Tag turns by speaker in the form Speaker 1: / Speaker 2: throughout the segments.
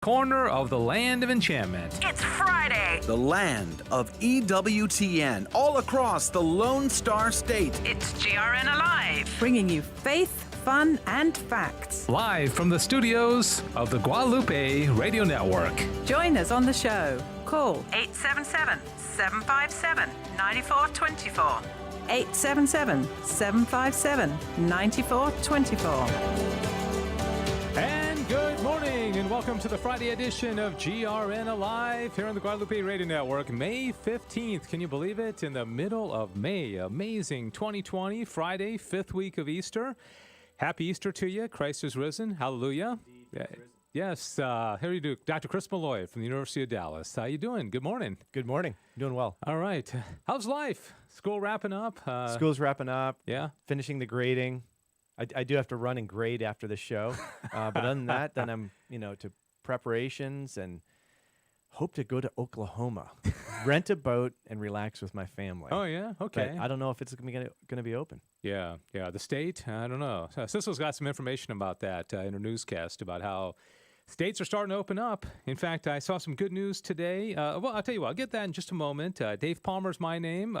Speaker 1: Corner of the land of enchantment.
Speaker 2: It's Friday.
Speaker 3: The land of EWTN, all across the Lone Star State.
Speaker 2: It's GRN Alive.
Speaker 4: Bringing you faith, fun, and facts.
Speaker 1: Live from the studios of the Guadalupe Radio Network.
Speaker 4: Join us on the show. Call
Speaker 2: 877-757-9424.
Speaker 4: 877-757-9424.
Speaker 1: And good morning, and welcome to the Friday edition of GRN Alive here on the Guadalupe Radio Network. May 15th, can you believe it? In the middle of May. Amazing 2020, Friday, 5th week of Easter. Happy Easter to you. Christ is risen. Hallelujah. Yes, here you do. Dr. Chris Malloy from the University of Dallas. How you doing? Good morning.
Speaker 5: Good morning. Doing well.
Speaker 1: All right. How's life? School wrapping up?
Speaker 5: School's wrapping up.
Speaker 1: Yeah.
Speaker 5: Finishing the grading. I do have to run and grade after the show. But other than that, then I'm, to preparations and hope to go to Oklahoma, rent a boat, and relax with my family.
Speaker 1: Oh, yeah? Okay.
Speaker 5: But I don't know if it's going to be open.
Speaker 1: Yeah. The state, I don't know. Cecil's got some information about that in her newscast about how states are starting to open up. In fact, I saw some good news today. Well, I'll tell you what, I'll get that in just a moment. Dave Palmer's my name.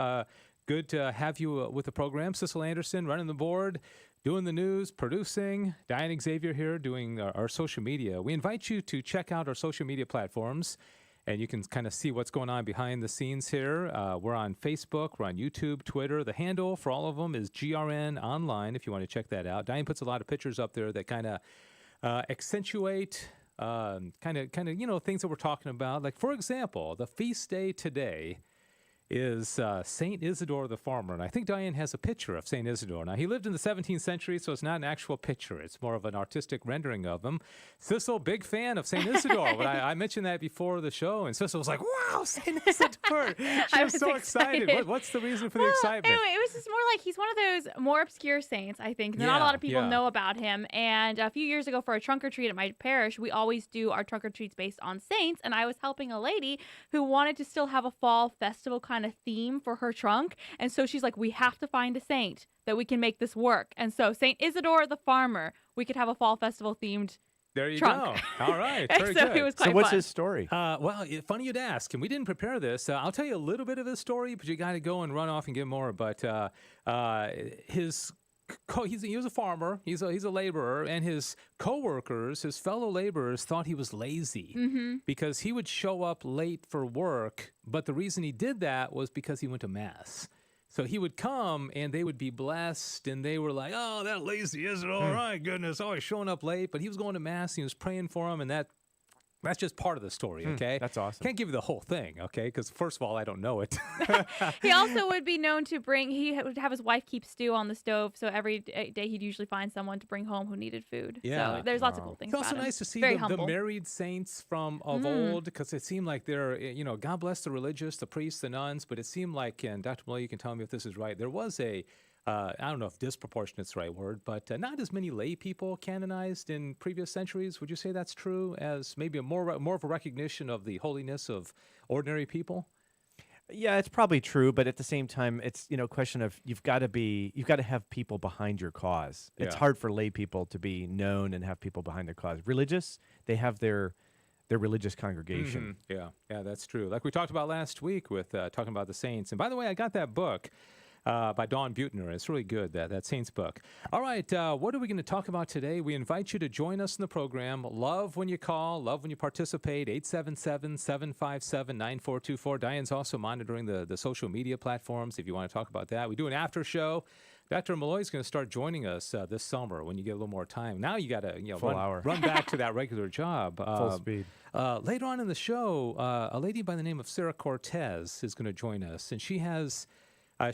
Speaker 1: Good to have you with the program. Cecil Anderson running the board, doing the news, producing. Diane Xavier here doing our social media. We invite you to check out our social media platforms, and you can kind of see what's going on behind the scenes here. We're on Facebook, we're on YouTube, Twitter. The handle for all of them is GRN Online if you want to check that out. Diane puts a lot of pictures up there that kind of accentuate kind of things that we're talking about. Like, for example, the feast day today is St. Isidore the Farmer. And I think Diane has a picture of St. Isidore. Now, he lived in the 17th century, so it's not an actual picture. It's more of an artistic rendering of him. Cecil, big fan of St. Isidore. But I mentioned that before the show, and Cecil was like, wow, St. Isidore. She was so excited. What's the reason for the excitement?
Speaker 6: Anyway, it was just more like he's one of those more obscure saints, I think. Not a lot of people know about him. And a few years ago for a trunk or treat at my parish, we always do our trunk or treats based on saints. And I was helping a lady who wanted to still have a fall festival kind of theme for her trunk. And so she's like, we have to find a saint that we can make this work. And so St. Isidore the Farmer, we could have a fall festival themed
Speaker 1: There you
Speaker 6: trunk.
Speaker 1: go. All right. Very
Speaker 6: so
Speaker 1: good.
Speaker 6: It was quite
Speaker 5: So what's
Speaker 6: fun.
Speaker 5: his story?
Speaker 1: Well, funny you'd ask, and we didn't prepare this. I'll tell you a little bit of his story, but you got to go and run off and get more. But he was a farmer. He's a laborer, and his coworkers, his fellow laborers, thought he was lazy because he would show up late for work. But the reason he did that was because he went to mass. So he would come, and they would be blessed, and they were like, "Oh, that lazy Israel! Oh, my goodness, always showing up late." But he was going to mass, and he was praying for him, and that's just part of the story, okay?
Speaker 5: That's awesome.
Speaker 1: Can't give you the whole thing, okay? Because first of all, I don't know it.
Speaker 6: He also would be known to he would have his wife keep stew on the stove. So every day he'd usually find someone to bring home who needed food.
Speaker 1: Yeah.
Speaker 6: So there's lots of cool things
Speaker 1: It's also
Speaker 6: about him.
Speaker 1: nice to see
Speaker 6: Very
Speaker 1: the
Speaker 6: humble.
Speaker 1: married saints from of old, because it seemed like they're, God bless the religious, the priests, the nuns, but it seemed like, and Dr. Malloy, you can tell me if this is right, there was I don't know if disproportionate is the right word, but not as many lay people canonized in previous centuries. Would you say that's true, as maybe a more of a recognition of the holiness of ordinary people?
Speaker 5: Yeah, it's probably true, but at the same time, it's a question of you've got to have people behind your cause. It's hard for lay people to be known and have people behind their cause. Religious, they have their religious congregation.
Speaker 1: Yeah, that's true. Like we talked about last week with talking about the saints. And by the way, I got that book by Dawn Buettner. It's really good, that Saints book. All right, what are we going to talk about today? We invite you to join us in the program. Love when you call, love when you participate. 877-757-9424. Diane's also monitoring the social media platforms if you want to talk about that. We do an after show. Dr. Malloy's going to start joining us this summer when you get a little more time. Now you got to run back to that regular job.
Speaker 5: Full speed.
Speaker 1: Later on in the show, a lady by the name of Sarah Cortes is going to join us, and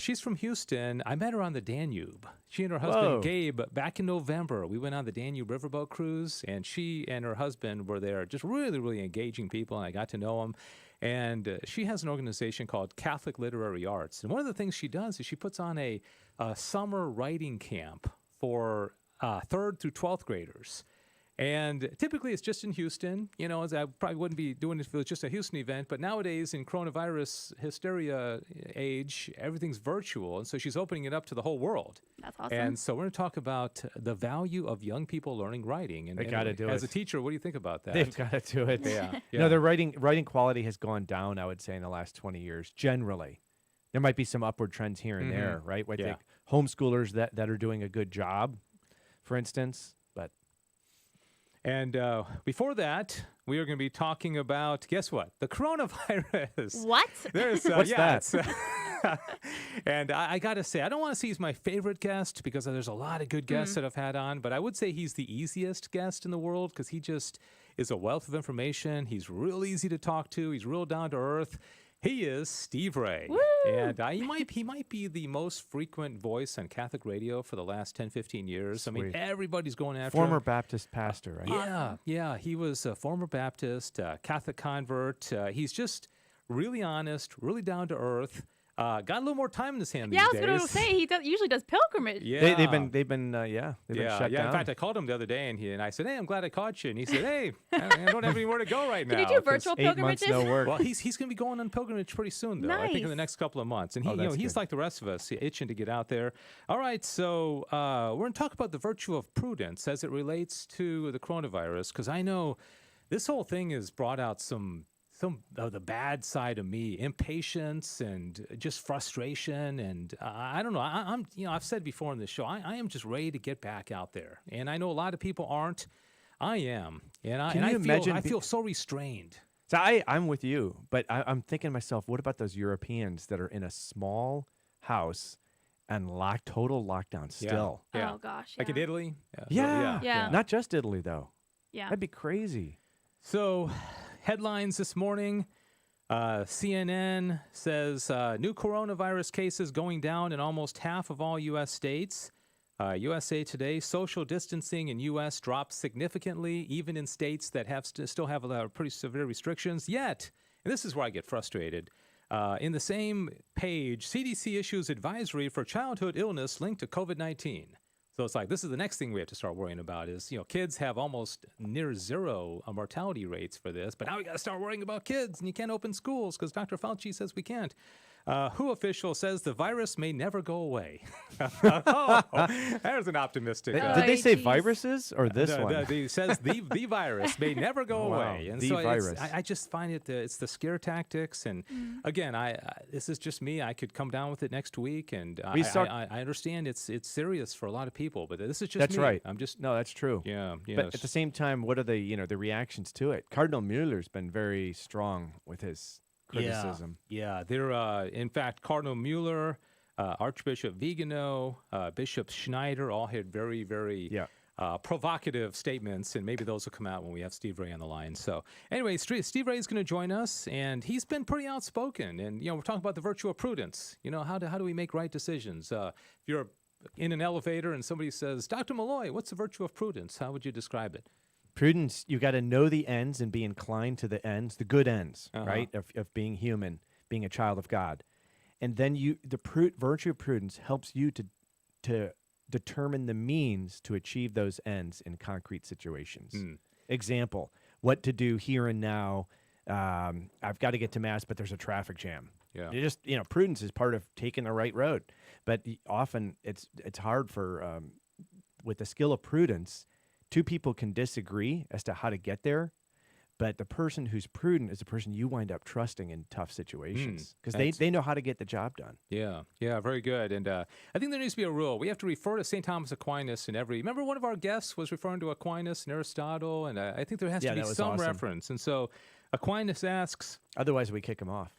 Speaker 1: she's from Houston. I met her on the Danube. She and her husband, Gabe, back in November, we went on the Danube riverboat cruise, and she and her husband were there, just really, really engaging people, and I got to know them. And she has an organization called Catholic Literary Arts. And one of the things she does is she puts on a summer writing camp for 3rd through 12th graders. And typically it's just in Houston, as I probably wouldn't be doing it if it was just a Houston event. But nowadays in coronavirus hysteria age, everything's virtual. And so she's opening it up to the whole world.
Speaker 6: That's awesome.
Speaker 1: And so we're going to talk about the value of young people learning writing. And
Speaker 5: They got to do it.
Speaker 1: As a teacher, what do you think about that?
Speaker 5: They've got to do it.
Speaker 1: Yeah.
Speaker 5: No, their writing quality has gone down, I would say, in the last 20 years, generally. There might be some upward trends here and there, right? With like homeschoolers that are doing a good job, for instance.
Speaker 1: And before that, we are going to be talking about, guess what? The coronavirus.
Speaker 6: What?
Speaker 5: What's that?
Speaker 1: And I got to say, I don't want to say he's my favorite guest because there's a lot of good guests that I've had on, but I would say he's the easiest guest in the world because he just is a wealth of information. He's real easy to talk to. He's real down to earth. He is Steve Ray.
Speaker 6: Woo!
Speaker 1: And he might be the most frequent voice on Catholic radio for the last 10, 15 years.
Speaker 5: Sweet.
Speaker 1: I mean, everybody's going after
Speaker 5: Former
Speaker 1: him.
Speaker 5: Baptist pastor, right?
Speaker 1: Yeah. He was a former Baptist, Catholic convert. He's just really honest, really down to earth. Got a little more time in his hand these days.
Speaker 6: Yeah, I was going to say he usually does pilgrimage.
Speaker 1: Yeah.
Speaker 5: They've been shut down.
Speaker 1: In fact, I called him the other day, and I said, "Hey, I'm glad I caught you." And he said, "Hey, I don't have anywhere to go right now."
Speaker 6: Can you do virtual
Speaker 5: 8 months,
Speaker 6: pilgrimages?
Speaker 5: no work.
Speaker 1: Well, he's going to be going on pilgrimage pretty soon, though. I think in the
Speaker 6: Nice.
Speaker 1: next couple of months. And
Speaker 5: that's
Speaker 1: he's
Speaker 5: good.
Speaker 1: like the rest of us, itching to get out there. All right, so we're going to talk about the virtue of prudence as it relates to the coronavirus, because I know this whole thing has brought out some of the bad side of me, impatience and just frustration, and I don't know. I'm I've said before in this show, I am just ready to get back out there, and I know a lot of people aren't. I am, and I feel so restrained.
Speaker 5: So I'm with you, but I'm thinking to myself, what about those Europeans that are in a small house and total lockdown still?
Speaker 1: Yeah.
Speaker 6: Oh, gosh.
Speaker 1: Like in
Speaker 6: yeah.
Speaker 1: Italy.
Speaker 6: Yeah.
Speaker 5: Not just Italy, though.
Speaker 6: Yeah.
Speaker 5: That'd be crazy.
Speaker 1: So, headlines this morning. CNN says new coronavirus cases going down in almost half of all U.S. states. USA Today, social distancing in U.S. drops significantly, even in states that still have pretty severe restrictions. Yet, and this is where I get frustrated, in the same page, CDC issues advisory for childhood illness linked to COVID-19. So it's like, this is the next thing we have to start worrying about is, kids have almost near zero mortality rates for this, but now we got to start worrying about kids, and you can't open schools because Dr. Fauci says we can't. WHO official says the virus may never go away. There's an optimistic.
Speaker 5: Did they say
Speaker 6: geez.
Speaker 5: viruses or this one?
Speaker 1: It says the virus may never go
Speaker 5: Wow,
Speaker 1: away. And
Speaker 5: the
Speaker 1: so
Speaker 5: virus.
Speaker 1: I just find it's the scare tactics. And again, this is just me. I could come down with it next week. And I understand it's serious for a lot of people, but this is just
Speaker 5: That's
Speaker 1: me.
Speaker 5: right.
Speaker 1: I'm just,
Speaker 5: No, that's true.
Speaker 1: yeah.
Speaker 5: But at the same time, what are the reactions to it? Cardinal Mueller's been very strong with his criticism.
Speaker 1: Yeah. They're, in fact, Cardinal Mueller, Archbishop Vigano, Bishop Schneider all had very, very provocative statements, and maybe those will come out when we have Steve Ray on the line. So anyway, Steve Ray is going to join us, and he's been pretty outspoken. And, we're talking about the virtue of prudence. How do we make right decisions? If you're in an elevator and somebody says, Dr. Malloy, what's the virtue of prudence? How would you describe it?
Speaker 5: Prudence, you got to know the ends and be inclined to the ends, the good ends, right, of being human, being a child of God. And then the virtue of prudence helps you to determine the means to achieve those ends in concrete situations. Example, what to do here and now. I've got to get to Mass, but there's a traffic jam.
Speaker 1: Yeah.
Speaker 5: You just, prudence is part of taking the right road. But often it's hard for, with the skill of prudence, two people can disagree as to how to get there, but the person who's prudent is the person you wind up trusting in tough situations because they know how to get the job done.
Speaker 1: Yeah, very good. And I think there needs to be a rule. We have to refer to St. Thomas Aquinas in every... Remember one of our guests was referring to Aquinas and Aristotle, and I think there has to be some
Speaker 5: awesome.
Speaker 1: reference. And so Aquinas asks...
Speaker 5: Otherwise, we kick them off.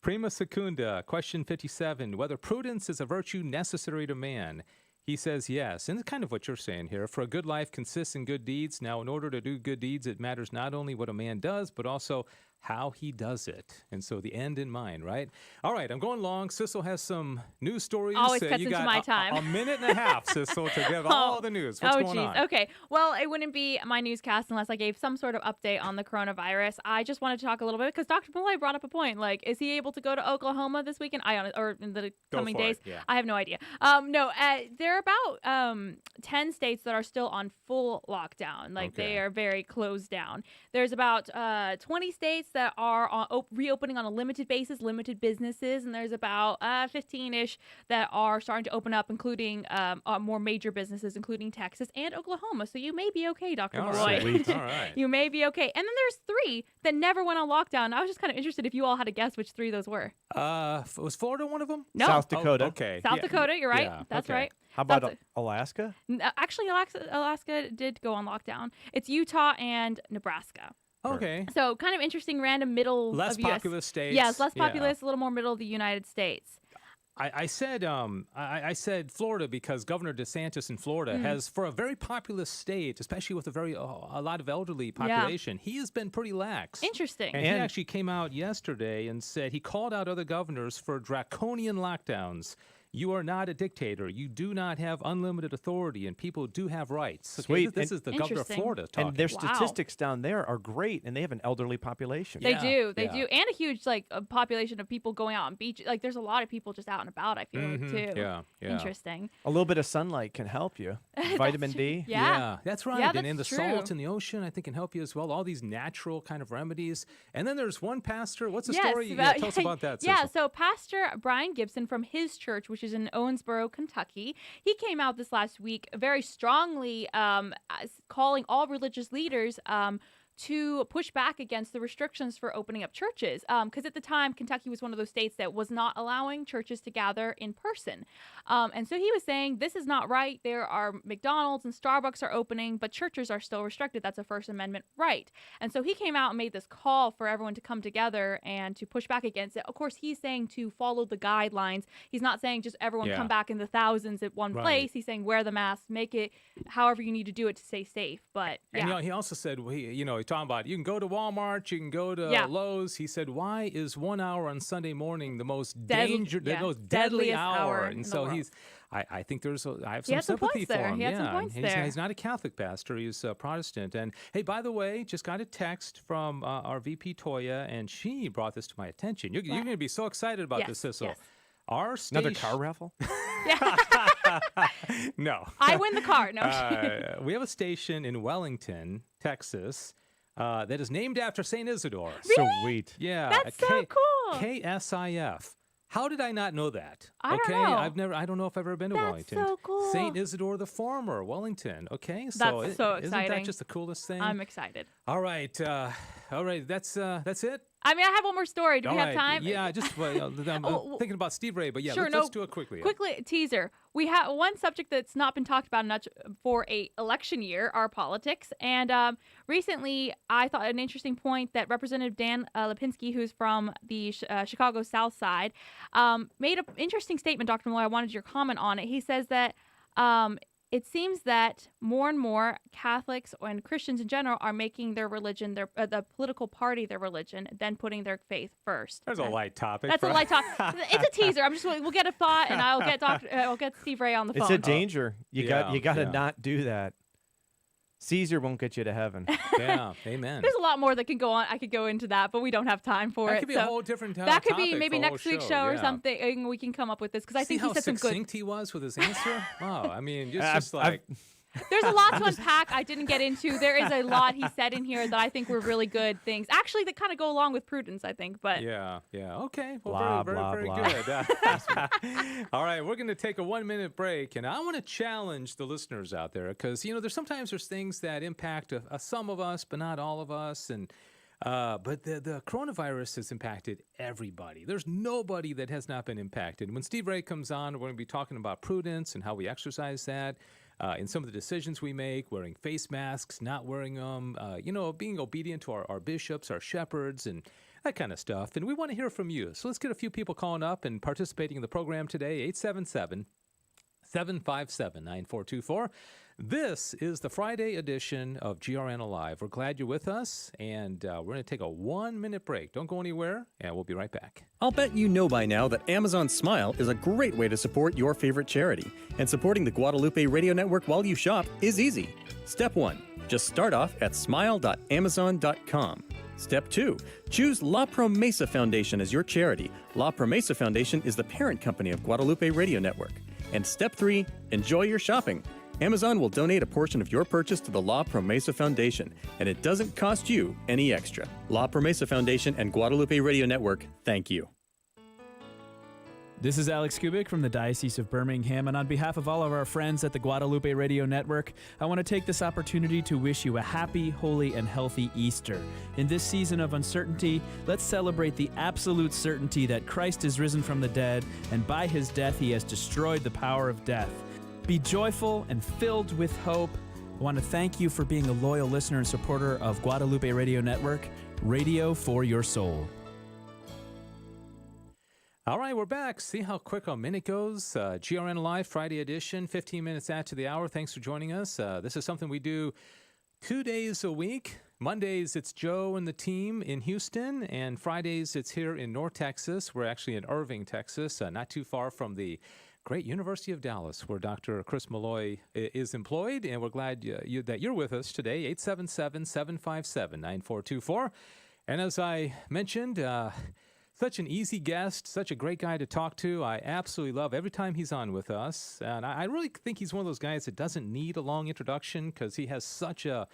Speaker 1: Prima secunda, question 57, whether prudence is a virtue necessary to man. He says yes, and it's kind of what you're saying here. For a good life consists in good deeds. Now, in order to do good deeds, it matters not only what a man does, but also how he does it. And so the end in mind, right? All right, I'm going long. Sissel has some news stories.
Speaker 6: Always cuts
Speaker 1: you
Speaker 6: into
Speaker 1: got
Speaker 6: my time.
Speaker 1: a minute and a half, Sissel, to give all the news. What's going on?
Speaker 6: Okay. Well, it wouldn't be my newscast unless I gave some sort of update on the coronavirus. I just wanted to talk a little bit because Dr. Malloy brought up a point. Like, is he able to go to Oklahoma this weekend? Or in the coming days?
Speaker 1: Yeah.
Speaker 6: I have no idea. No, there are about 10 states that are still on full lockdown. Like, they are very closed down. There's about 20 states that are reopening on a limited basis, limited businesses, and there's about 15-ish that are starting to open up, including more major businesses, including Texas and Oklahoma. So you may be okay, Dr. Malloy.
Speaker 1: All right.
Speaker 6: You may be okay. And then there's 3 that never went on lockdown. I was just kind of interested if you all had to guess which 3 those were.
Speaker 1: Was Florida one of them?
Speaker 6: No.
Speaker 5: South Dakota.
Speaker 1: Okay.
Speaker 6: South Dakota, you're right.
Speaker 1: Yeah,
Speaker 6: That's
Speaker 1: okay.
Speaker 6: right.
Speaker 5: How about Alaska?
Speaker 6: Actually, Alaska did go on lockdown. It's Utah and Nebraska.
Speaker 1: Okay.
Speaker 6: So kind of interesting, random middle
Speaker 1: Less
Speaker 6: of US.
Speaker 1: populous states.
Speaker 6: Yes, less
Speaker 1: Yeah.
Speaker 6: populous, a little more middle of the United States.
Speaker 1: I said Florida because Governor DeSantis in Florida has, for a very populous state, especially with a lot of elderly population, he has been pretty lax.
Speaker 6: Interesting.
Speaker 1: And he actually came out yesterday and said he called out other governors for draconian lockdowns. You are not a dictator. You do not have unlimited authority, and people do have rights. Okay,
Speaker 5: Sweet.
Speaker 1: This is the governor of
Speaker 6: Interesting.
Speaker 1: Florida talking.
Speaker 5: And their
Speaker 6: Wow.
Speaker 5: statistics down there are great, and they have an elderly population.
Speaker 6: They
Speaker 1: Yeah,
Speaker 6: do,
Speaker 1: yeah.
Speaker 6: and a huge a population of people going out on beaches. Like there's a lot of people just out and about. I feel like too.
Speaker 1: Yeah.
Speaker 6: Interesting.
Speaker 5: A little bit of sunlight can help you. Vitamin D.
Speaker 6: Yeah.
Speaker 1: That's right.
Speaker 6: Yeah,
Speaker 1: and the
Speaker 6: that's
Speaker 1: salt
Speaker 6: true.
Speaker 1: in the ocean, I think, can help you as well. All these natural kind of remedies. And then there's one pastor. What's the story? Tell us about that,
Speaker 6: Yeah,
Speaker 1: Sissel.
Speaker 6: so Pastor Brian Gibson from his church, which is in Owensboro, Kentucky, he came out this last week very strongly calling all religious leaders to push back against the restrictions for opening up churches. Because at the time, Kentucky was one of those states that was not allowing churches to gather in person. And so he was saying, this is not right. There are McDonald's and Starbucks are opening, but churches are still restricted. That's a First Amendment right. And so he came out and made this call for everyone to come together and to push back against it. Of course, he's saying to follow the guidelines. He's not saying just everyone come back in the thousands at one place. He's saying wear the mask, make it however you need to do it to stay safe. But yeah.
Speaker 1: And he also said, he's talking about you can go to Walmart, you can go to Lowe's. He said, why is 1 hour on Sunday morning the most the most deadly hour? And so I think I have some sympathy for him.
Speaker 6: He had some points there.
Speaker 1: He's not a Catholic pastor. He's a Protestant. And hey, by the way, just got a text from our VP Toya, and she brought this to my attention. You're going to be so excited about this, Sissel.
Speaker 6: Yes.
Speaker 1: Our station,
Speaker 5: Another car raffle?
Speaker 1: No.
Speaker 6: I win the car. No.
Speaker 1: We have a station in Wellington, Texas, that is named after St. Isidore.
Speaker 5: Sweet.
Speaker 1: Yeah.
Speaker 6: That's so cool.
Speaker 1: KSIF. How did I not know that?
Speaker 6: I don't know.
Speaker 1: I don't know if I've ever been to
Speaker 6: That's
Speaker 1: Wellington.
Speaker 6: so cool.
Speaker 1: St. Isidore the Farmer, Wellington. Okay.
Speaker 6: That's so
Speaker 1: isn't that
Speaker 6: exciting.
Speaker 1: just the coolest thing?
Speaker 6: I'm excited.
Speaker 1: All right. That's it.
Speaker 6: I mean, I have one more story. Do we have time?
Speaker 1: Yeah, just I'm thinking about Steve Ray, but yeah,
Speaker 6: Sure,
Speaker 1: let's do it quickly.
Speaker 6: Quickly, teaser. We have one subject that's not been talked about much for a election year, our politics. And recently, I thought an interesting point that Representative Dan Lipinski, who's from the Chicago South Side, made an interesting statement, Dr. Malloy. I wanted your comment on it. He says that it seems that more and more Catholics and Christians in general are making their religion, the political party, their religion, then putting their faith first.
Speaker 1: There's a light topic.
Speaker 6: That's a light topic. It's a teaser. We'll get a thought, and I'll get Steve Ray on the phone.
Speaker 5: It's a danger. You got to
Speaker 1: yeah.
Speaker 5: not do that. Caesar won't get you to heaven.
Speaker 1: Yeah, amen.
Speaker 6: There's a lot more that can go on. I could go into that, but we don't have time for
Speaker 1: That
Speaker 6: it.
Speaker 1: could be a whole different
Speaker 6: that could be
Speaker 1: topic
Speaker 6: maybe
Speaker 1: for a
Speaker 6: next
Speaker 1: whole
Speaker 6: week's show or
Speaker 1: yeah.
Speaker 6: something. We can come up with this because I think
Speaker 1: See
Speaker 6: he said some
Speaker 1: how
Speaker 6: good.
Speaker 1: succinct he was with his answer. Wow, I mean, just like.
Speaker 6: There's a lot to unpack I didn't get into. There is a lot he said in here that I think were really good things. Actually, that kind of go along with Prudence, I think. But
Speaker 1: Yeah. Okay. Well,
Speaker 5: Blah,
Speaker 1: very
Speaker 5: blah,
Speaker 1: good. All right, we're going to take a 1-minute break, and I want to challenge the listeners out there because there's things that impact some of us, but not all of us, and. But the coronavirus has impacted everybody. There's nobody that has not been impacted. When Steve Ray comes on, we're going to be talking about prudence and how we exercise that in some of the decisions we make, wearing face masks, not wearing them, being obedient to our bishops, our shepherds, and that kind of stuff. And we want to hear from you. So let's get a few people calling up and participating in the program today, 877 757-9424. This is the Friday edition of GRN Alive. We're glad you're with us, and we're going to take a 1-minute break. Don't go anywhere, and we'll be right back.
Speaker 7: I'll bet you know by now that Amazon Smile is a great way to support your favorite charity. And supporting the Guadalupe Radio Network while you shop is easy. Step 1. Just start off at smile.amazon.com. Step 2. Choose La Promesa Foundation as your charity. La Promesa Foundation is the parent company of Guadalupe Radio Network. And Step 3. Enjoy your shopping. Amazon will donate a portion of your purchase to the La Promesa Foundation, and it doesn't cost you any extra. La Promesa Foundation and Guadalupe Radio Network, thank you.
Speaker 8: This is Alex Kubik from the Diocese of Birmingham, and on behalf of all of our friends at the Guadalupe Radio Network, I want to take this opportunity to wish you a happy, holy, and healthy Easter. In this season of uncertainty, let's celebrate the absolute certainty that Christ is risen from the dead, and by his death he has destroyed the power of death. Be joyful and filled with hope. I want to thank you for being a loyal listener and supporter of Guadalupe Radio Network, radio for your soul.
Speaker 1: All right, we're back. See how quick a minute goes. GRN Live Friday edition, 15 minutes after the hour. Thanks for joining us. This is something we do 2 days a week. Mondays, it's Joe and the team in Houston, and Fridays, it's here in North Texas. We're actually in Irving, Texas, not too far from the great University of Dallas, where Dr. Chris Malloy is employed, and we're glad that you're with us today, 877-757-9424. And as I mentioned, such an easy guest, such a great guy to talk to. I absolutely love every time he's on with us, and I really think he's one of those guys that doesn't need a long introduction because he has such a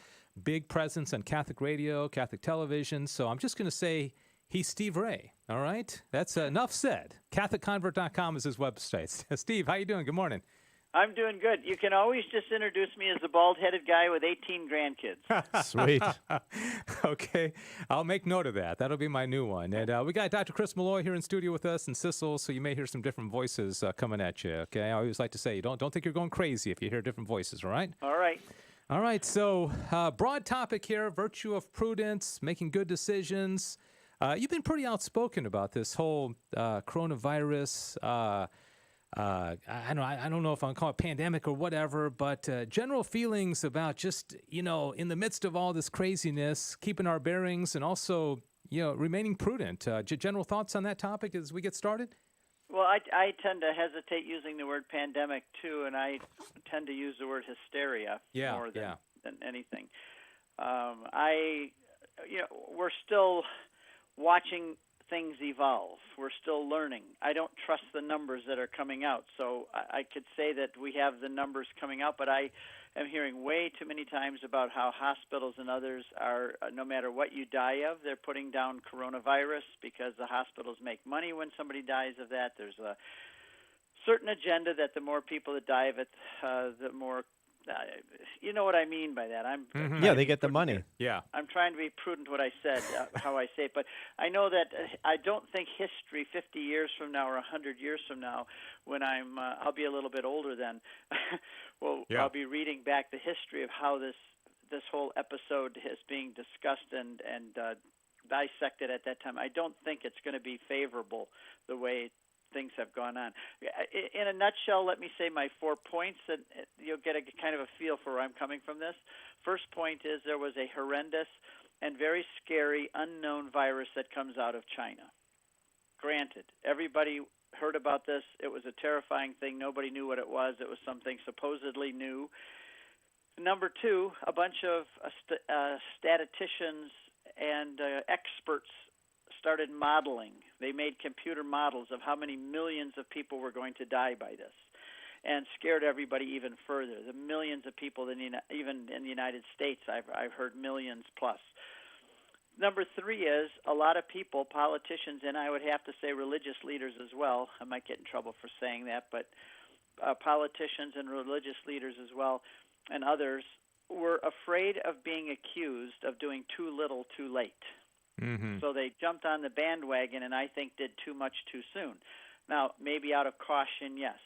Speaker 1: big presence on Catholic radio, Catholic television, so I'm just going to say he's Steve Ray, all right? That's enough said. CatholicConvert.com is his website. Steve, how you doing? Good morning.
Speaker 9: I'm doing good. You can always just introduce me as the bald-headed guy with 18 grandkids.
Speaker 5: Sweet.
Speaker 1: Okay, I'll make note of that. That'll be my new one. And we got Dr. Chris Malloy here in studio with us, and Sissel, so you may hear some different voices coming at you, okay? I always like to say, don't think you're going crazy if you hear different voices, all right?
Speaker 9: All right.
Speaker 1: All right, so broad topic here, virtue of prudence, making good decisions. You've been pretty outspoken about this whole coronavirus. I don't know if I'm calling it pandemic or whatever, but general feelings about just in the midst of all this craziness, keeping our bearings and also remaining prudent. General thoughts on that topic as we get started.
Speaker 9: Well, I tend to hesitate using the word pandemic too, and I tend to use the word hysteria more than anything. We're still watching things evolve. We're still learning. I don't trust the numbers that are coming out. So I could say that we have the numbers coming out, but I am hearing way too many times about how hospitals and others are, no matter what you die of, they're putting down coronavirus because the hospitals make money when somebody dies of that. There's a certain agenda that the more people that die of it, the more you know what I mean by that.
Speaker 5: Yeah, they get the money.
Speaker 1: Yeah.
Speaker 9: I'm trying to be prudent what I said, how I say it. But I know that I don't think history 50 years from now or 100 years from now, when I'll be a little bit older then, I'll be reading back the history of how this whole episode is being discussed and dissected at that time. I don't think it's going to be favorable the way things have gone on. In a nutshell, let me say my 4 points, and you'll get a kind of a feel for where I'm coming from this. First point is there was a horrendous and very scary unknown virus that comes out of China. Granted, everybody heard about this. It was a terrifying thing. Nobody knew what it was. It was something supposedly new. Number two, a bunch of statisticians and experts started modeling. They made computer models of how many millions of people were going to die by this, and scared everybody even further. The millions of people, even in the United States, I've heard millions plus. Number three is a lot of people, politicians, and I would have to say religious leaders as well. I might get in trouble for saying that, but politicians and religious leaders as well and others were afraid of being accused of doing too little too late. Mm-hmm. So they jumped on the bandwagon and I think did too much too soon. Now, maybe out of caution, yes.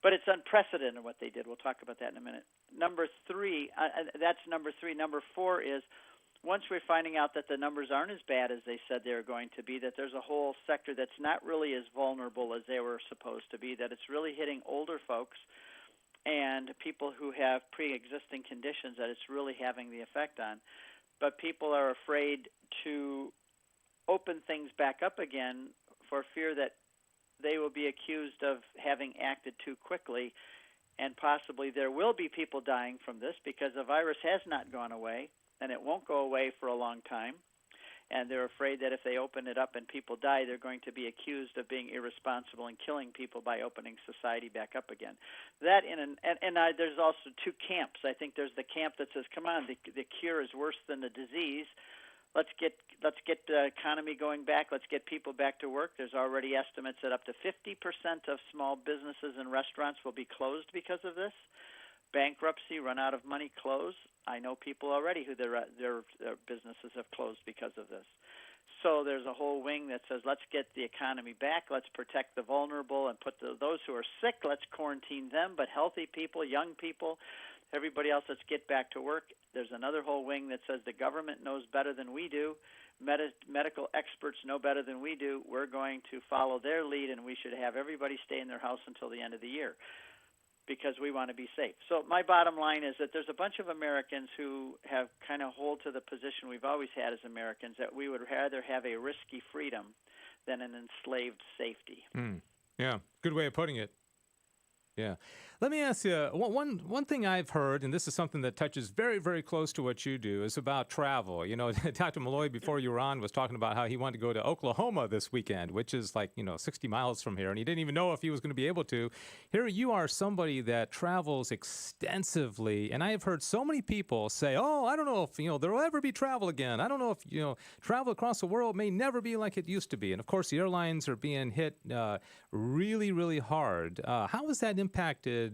Speaker 9: But it's unprecedented what they did. We'll talk about that in a minute. Number three, that's number three. Number four is once we're finding out that the numbers aren't as bad as they said they were going to be, that there's a whole sector that's not really as vulnerable as they were supposed to be, that it's really hitting older folks, and people who have pre-existing conditions that it's really having the effect on. But people are afraid to open things back up again for fear that they will be accused of having acted too quickly, and possibly there will be people dying from this because the virus has not gone away, and it won't go away for a long time. And they're afraid that if they open it up and people die, they're going to be accused of being irresponsible and killing people by opening society back up again. That there's also two camps. I think there's the camp that says, "Come on, the cure is worse than the disease. Let's get the economy going back. Let's get people back to work." There's already estimates that up to 50% of small businesses and restaurants will be closed because of this. Bankruptcy, run out of money, close. I know people already who their businesses have closed because of this. So there's a whole wing that says, let's get the economy back, let's protect the vulnerable, and put those who are sick, let's quarantine them, but healthy people, young people, everybody else, let's get back to work. There's another whole wing that says the government knows better than we do. Medical experts know better than we do. We're going to follow their lead, and we should have everybody stay in their house until the end of the year, because we want to be safe. So my bottom line is that there's a bunch of Americans who have kind of hold to the position we've always had as Americans, that we would rather have a risky freedom than an enslaved safety.
Speaker 1: Yeah, good way of putting it. Yeah. Let me ask you, one thing I've heard, and this is something that touches very, very close to what you do, is about travel. You know, Dr. Malloy, before you were on, was talking about how he wanted to go to Oklahoma this weekend, which is 60 miles from here, and he didn't even know if he was going to be able to. Here you are, somebody that travels extensively, and I have heard so many people say, oh, I don't know if, there will ever be travel again. I don't know if, travel across the world may never be like it used to be. And, of course, the airlines are being hit really, really hard. How has that impacted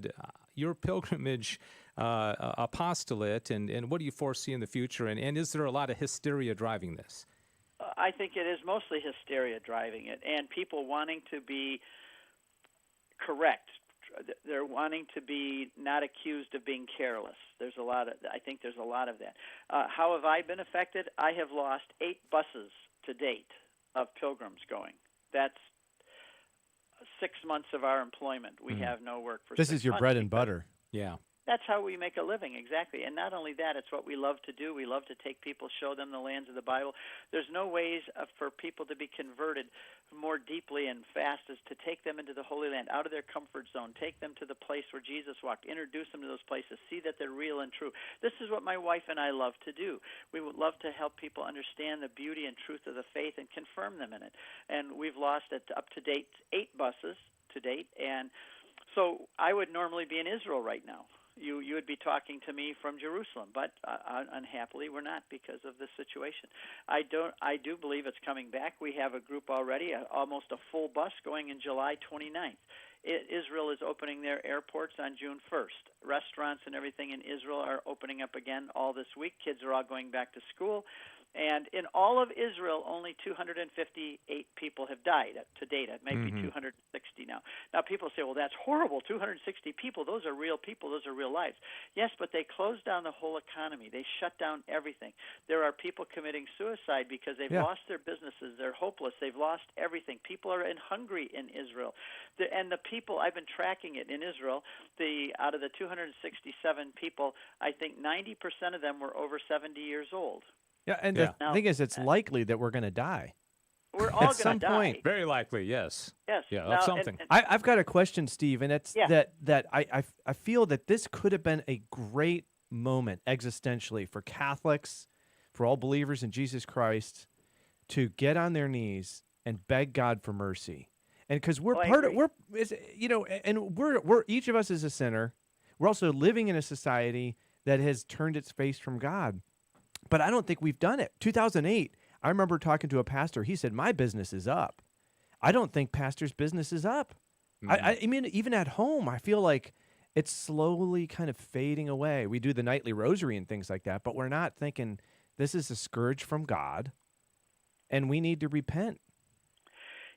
Speaker 1: your pilgrimage apostolate, and what do you foresee in the future? And is there a lot of hysteria driving this?
Speaker 9: I think it is mostly hysteria driving it, and people wanting to be correct. They're wanting to be not accused of being careless. I think there's a lot of that. How have I been affected? I have lost 8 buses to date of pilgrims going. That's 6 months of our employment. We have no work for 6 months.
Speaker 5: This is your bread and butter.
Speaker 1: Yeah.
Speaker 9: That's how we make a living, exactly. And not only that, it's what we love to do. We love to take people, show them the lands of the Bible. There's no ways for people to be converted more deeply and fast as to take them into the Holy Land, out of their comfort zone, take them to the place where Jesus walked, introduce them to those places, see that they're real and true. This is what my wife and I love to do. We would love to help people understand the beauty and truth of the faith and confirm them in it. And we've lost, up to date, 8 buses to date. And so I would normally be in Israel right now. You would be talking to me from Jerusalem, but unhappily we're not because of this situation. I do believe it's coming back. We have a group already, almost a full bus going in July 29th. Israel is opening their airports on June 1st. Restaurants and everything in Israel are opening up again all this week. Kids are all going back to school. And in all of Israel, only 258 people have died to date. It might be 260 now. Now, people say, well, that's horrible, 260 people. Those are real people. Those are real lives. Yes, but they closed down the whole economy. They shut down everything. There are people committing suicide because they've lost their businesses. They're hopeless. They've lost everything. People are hungry in Israel. And the people, I've been tracking it in Israel, out of the 267 people, I think 90% of them were over 70 years old.
Speaker 5: Yeah, and the thing is, it's likely that we're going to die.
Speaker 9: We're all going to die.
Speaker 5: Point.
Speaker 1: Very likely, yes.
Speaker 9: Yes.
Speaker 1: Yeah,
Speaker 9: now,
Speaker 1: of something.
Speaker 5: I've got a question, Steve, and it's that I feel that this could have been a great moment existentially for Catholics, for all believers in Jesus Christ, to get on their knees and beg God for mercy. And because we're each of us is a sinner. We're also living in a society that has turned its face from God. But I don't think we've done it. 2008, I remember talking to a pastor. He said, my business is up. I don't think pastor's business is up. I mean, even at home, I feel like it's slowly kind of fading away. We do the nightly rosary and things like that, but we're not thinking this is a scourge from God, and we need to repent.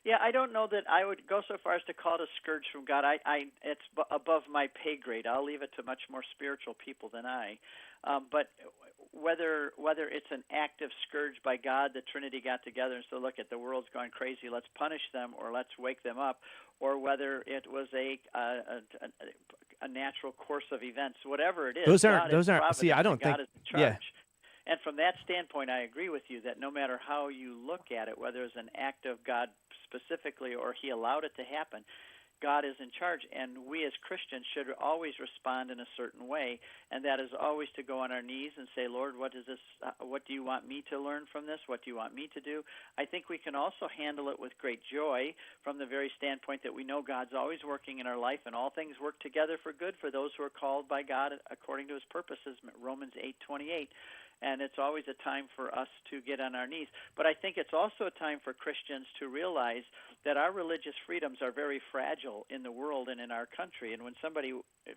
Speaker 9: Yeah, I don't know that I would go so far as to call it a scourge from God. It's above my pay grade. I'll leave it to much more spiritual people than I. But whether it's an active scourge by God, the Trinity got together and said, look, the world's gone crazy, let's punish them or let's wake them up, or whether it was a natural course of events, whatever it is.
Speaker 5: Those
Speaker 9: God
Speaker 5: aren't.
Speaker 9: is
Speaker 5: See, I don't
Speaker 9: God
Speaker 5: think.
Speaker 9: is in charge.
Speaker 5: Yeah.
Speaker 9: And from that standpoint, I agree with you that no matter how you look at it, whether it's an act of God specifically or He allowed it to happen, God is in charge, and we as Christians should always respond in a certain way, and that is always to go on our knees and say, Lord, what is this? What do you want me to learn from this? What do you want me to do? I think we can also handle it with great joy from the very standpoint that we know God's always working in our life, and all things work together for good for those who are called by God according to His purposes, Romans 8:28. And it's always a time for us to get on our knees. But I think it's also a time for Christians to realize that our religious freedoms are very fragile in the world and in our country. And when somebody,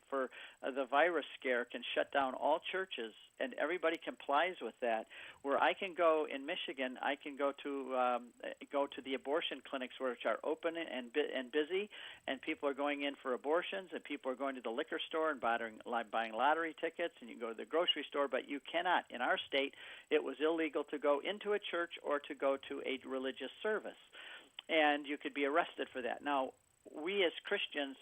Speaker 9: for the virus scare, can shut down all churches and everybody complies with that, where I can go in Michigan, I can go to the abortion clinics which are open and busy, and people are going in for abortions, and people are going to the liquor store and buying lottery tickets, and you can go to the grocery store, but you cannot. In our state, it was illegal to go into a church or to go to a religious service, and you could be arrested for that. Now, we as Christians,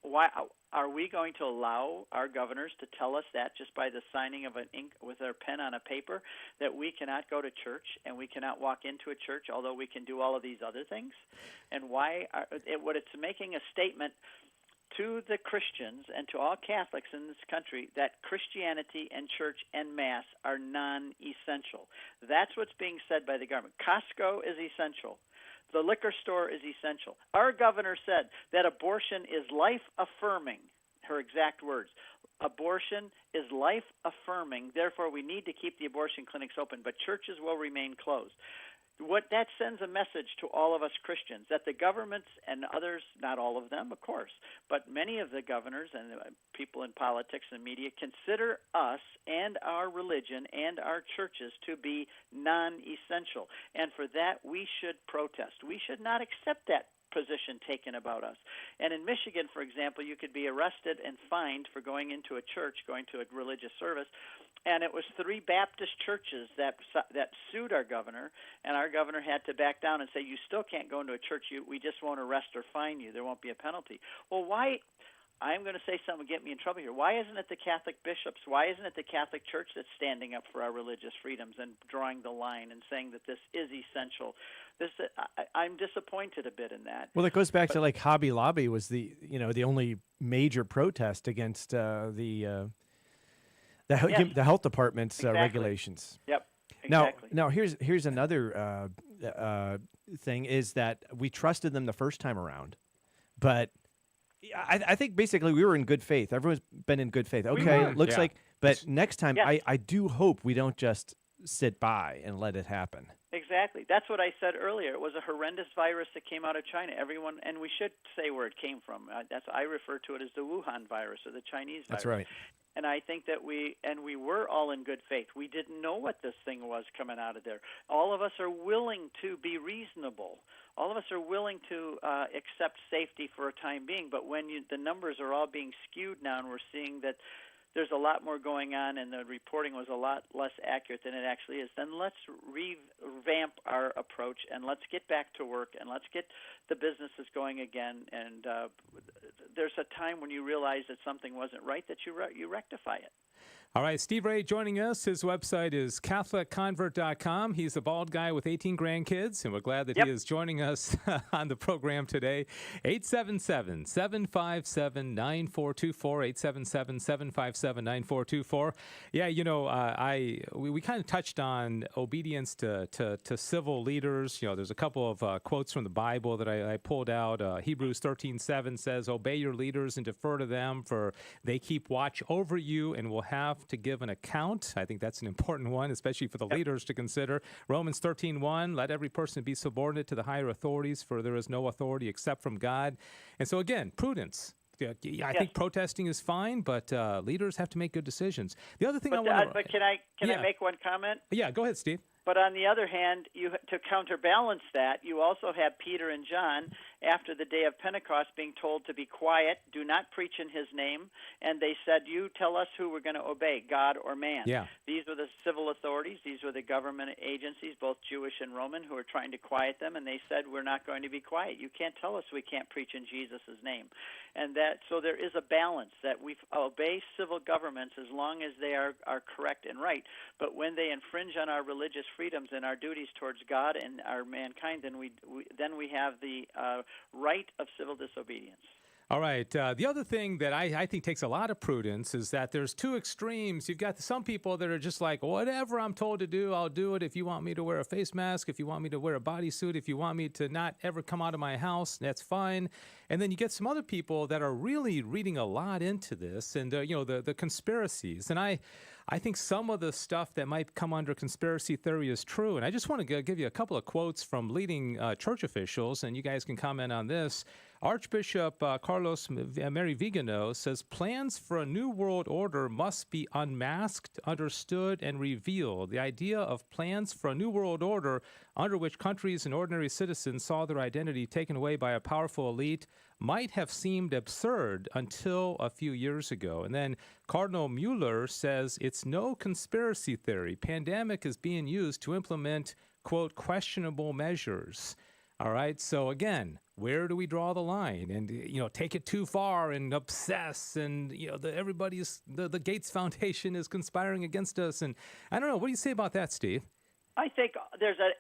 Speaker 9: why are we going to allow our governors to tell us that just by the signing of an ink with their pen on a paper, that we cannot go to church and we cannot walk into a church, although we can do all of these other things? And what it's making a statement to the Christians and to all Catholics in this country that Christianity and church en masse are non-essential. That's what's being said by the government. Costco is essential. The liquor store is essential. Our governor said that abortion is life-affirming, her exact words. Abortion is life-affirming, therefore we need to keep the abortion clinics open, but churches will remain closed. What that sends a message to all of us Christians, that the governments and others, not all of them, of course, but many of the governors and people in politics and media consider us and our religion and our churches to be non-essential. And for that, we should protest. We should not accept that position taken about us. And in Michigan, for example, you could be arrested and fined for going into a church, going to a religious service. And it was 3 Baptist churches that sued our governor, and our governor had to back down and say, you still can't go into a church. We just won't arrest or fine you. There won't be a penalty. Well, why? I'm going to say something to get me in trouble here. Why isn't it the Catholic bishops? Why isn't it the Catholic Church that's standing up for our religious freedoms and drawing the line and saying that this is essential? I'm disappointed a bit in that.
Speaker 5: Well, it goes back to like Hobby Lobby was the only major protest against the health department's regulations.
Speaker 9: Yep. Exactly.
Speaker 5: Now here's another thing is that we trusted them the first time around, but I think basically we were in good faith. Everyone's been in good faith. Okay, looks like, but next time I do hope we don't just sit by and let it happen.
Speaker 9: Exactly. That's what I said earlier. It was a horrendous virus that came out of China. Everyone, and we should say where it came from. I refer to it as the Wuhan virus or the Chinese virus.
Speaker 5: That's right.
Speaker 9: And I think that we were all in good faith. We didn't know what this thing was coming out of there. All of us are willing to be reasonable. All of us are willing to accept safety for a time being. But when the numbers are all being skewed now, and we're seeing that there's a lot more going on and the reporting was a lot less accurate than it actually is, then let's revamp our approach and let's get back to work and let's get the businesses going again. And there's a time when you realize that something wasn't right that you rectify it.
Speaker 1: All right, Steve Ray joining us. His website is CatholicConvert.com. He's a bald guy with 18 grandkids, and we're glad that he is joining us on the program today. 877-757-9424, 877-757-9424. Yeah, we kind of touched on obedience to civil leaders. There's a couple of quotes from the Bible that I pulled out. Hebrews 13:7 says, obey your leaders and defer to them, for they keep watch over you and will have to give an account. I think that's an important one, especially for the leaders to consider. Romans 13:1, let every person be subordinate to the higher authorities, for there is no authority except from God. And so again, prudence. I think protesting is fine, but leaders have to make good decisions. The other thing
Speaker 9: But can I make one comment?
Speaker 1: Yeah, go ahead, Steve.
Speaker 9: But on the other hand, to counterbalance that, you also have Peter and John after the day of Pentecost being told to be quiet, do not preach in his name, and they said, you tell us who we're going to obey, God or man.
Speaker 1: Yeah.
Speaker 9: These were the civil authorities. These were the government agencies, both Jewish and Roman, who were trying to quiet them, and they said, we're not going to be quiet. You can't tell us we can't preach in Jesus' name. And so there is a balance that we obey civil governments as long as they are correct and right. But when they infringe on our religious freedoms and our duties towards God and our mankind, then we have the right of civil disobedience.
Speaker 1: All right. The other thing that I think takes a lot of prudence is that there's two extremes. You've got some people that are just like, whatever I'm told to do, I'll do it. If you want me to wear a face mask, if you want me to wear a bodysuit, if you want me to not ever come out of my house, that's fine. And then you get some other people that are really reading a lot into this and, the conspiracies. And I think some of the stuff that might come under conspiracy theory is true. And I just want to give you a couple of quotes from leading church officials, and you guys can comment on this. Archbishop Carlos Mary Vigano says plans for a new world order must be unmasked, understood, and revealed. The idea of plans for a new world order under which countries and ordinary citizens saw their identity taken away by a powerful elite might have seemed absurd until a few years ago. And then Cardinal Mueller says it's no conspiracy theory. Pandemic is being used to implement, quote, questionable measures. All right. So again, where do we draw the line? And, take it too far and obsess and, the Gates Foundation is conspiring against us. And I don't know. What do you say about that, Steve?
Speaker 9: I think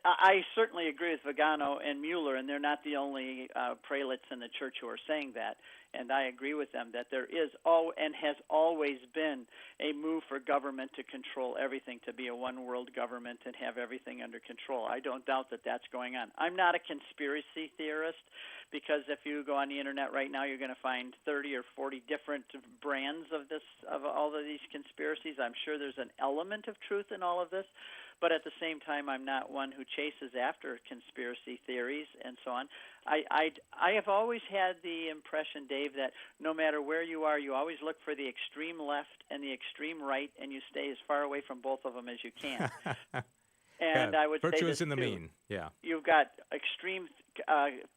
Speaker 9: I certainly agree with Vigano and Mueller, and they're not the only prelates in the church who are saying that. And I agree with them that there is and has always been a move for government to control everything, to be a one-world government and have everything under control. I don't doubt that that's going on. I'm not a conspiracy theorist, because if you go on the internet right now, you're going to find 30 or 40 different brands of all of these conspiracies. I'm sure there's an element of truth in all of this. But at the same time, I'm not one who chases after conspiracy theories and so on. I have always had the impression, Dave, that no matter where you are, you always look for the extreme left and the extreme right, and you stay as far away from both of them as you can. And I would say
Speaker 1: virtue
Speaker 9: this
Speaker 1: is in the
Speaker 9: too.
Speaker 1: mean. Yeah.
Speaker 9: You've got extreme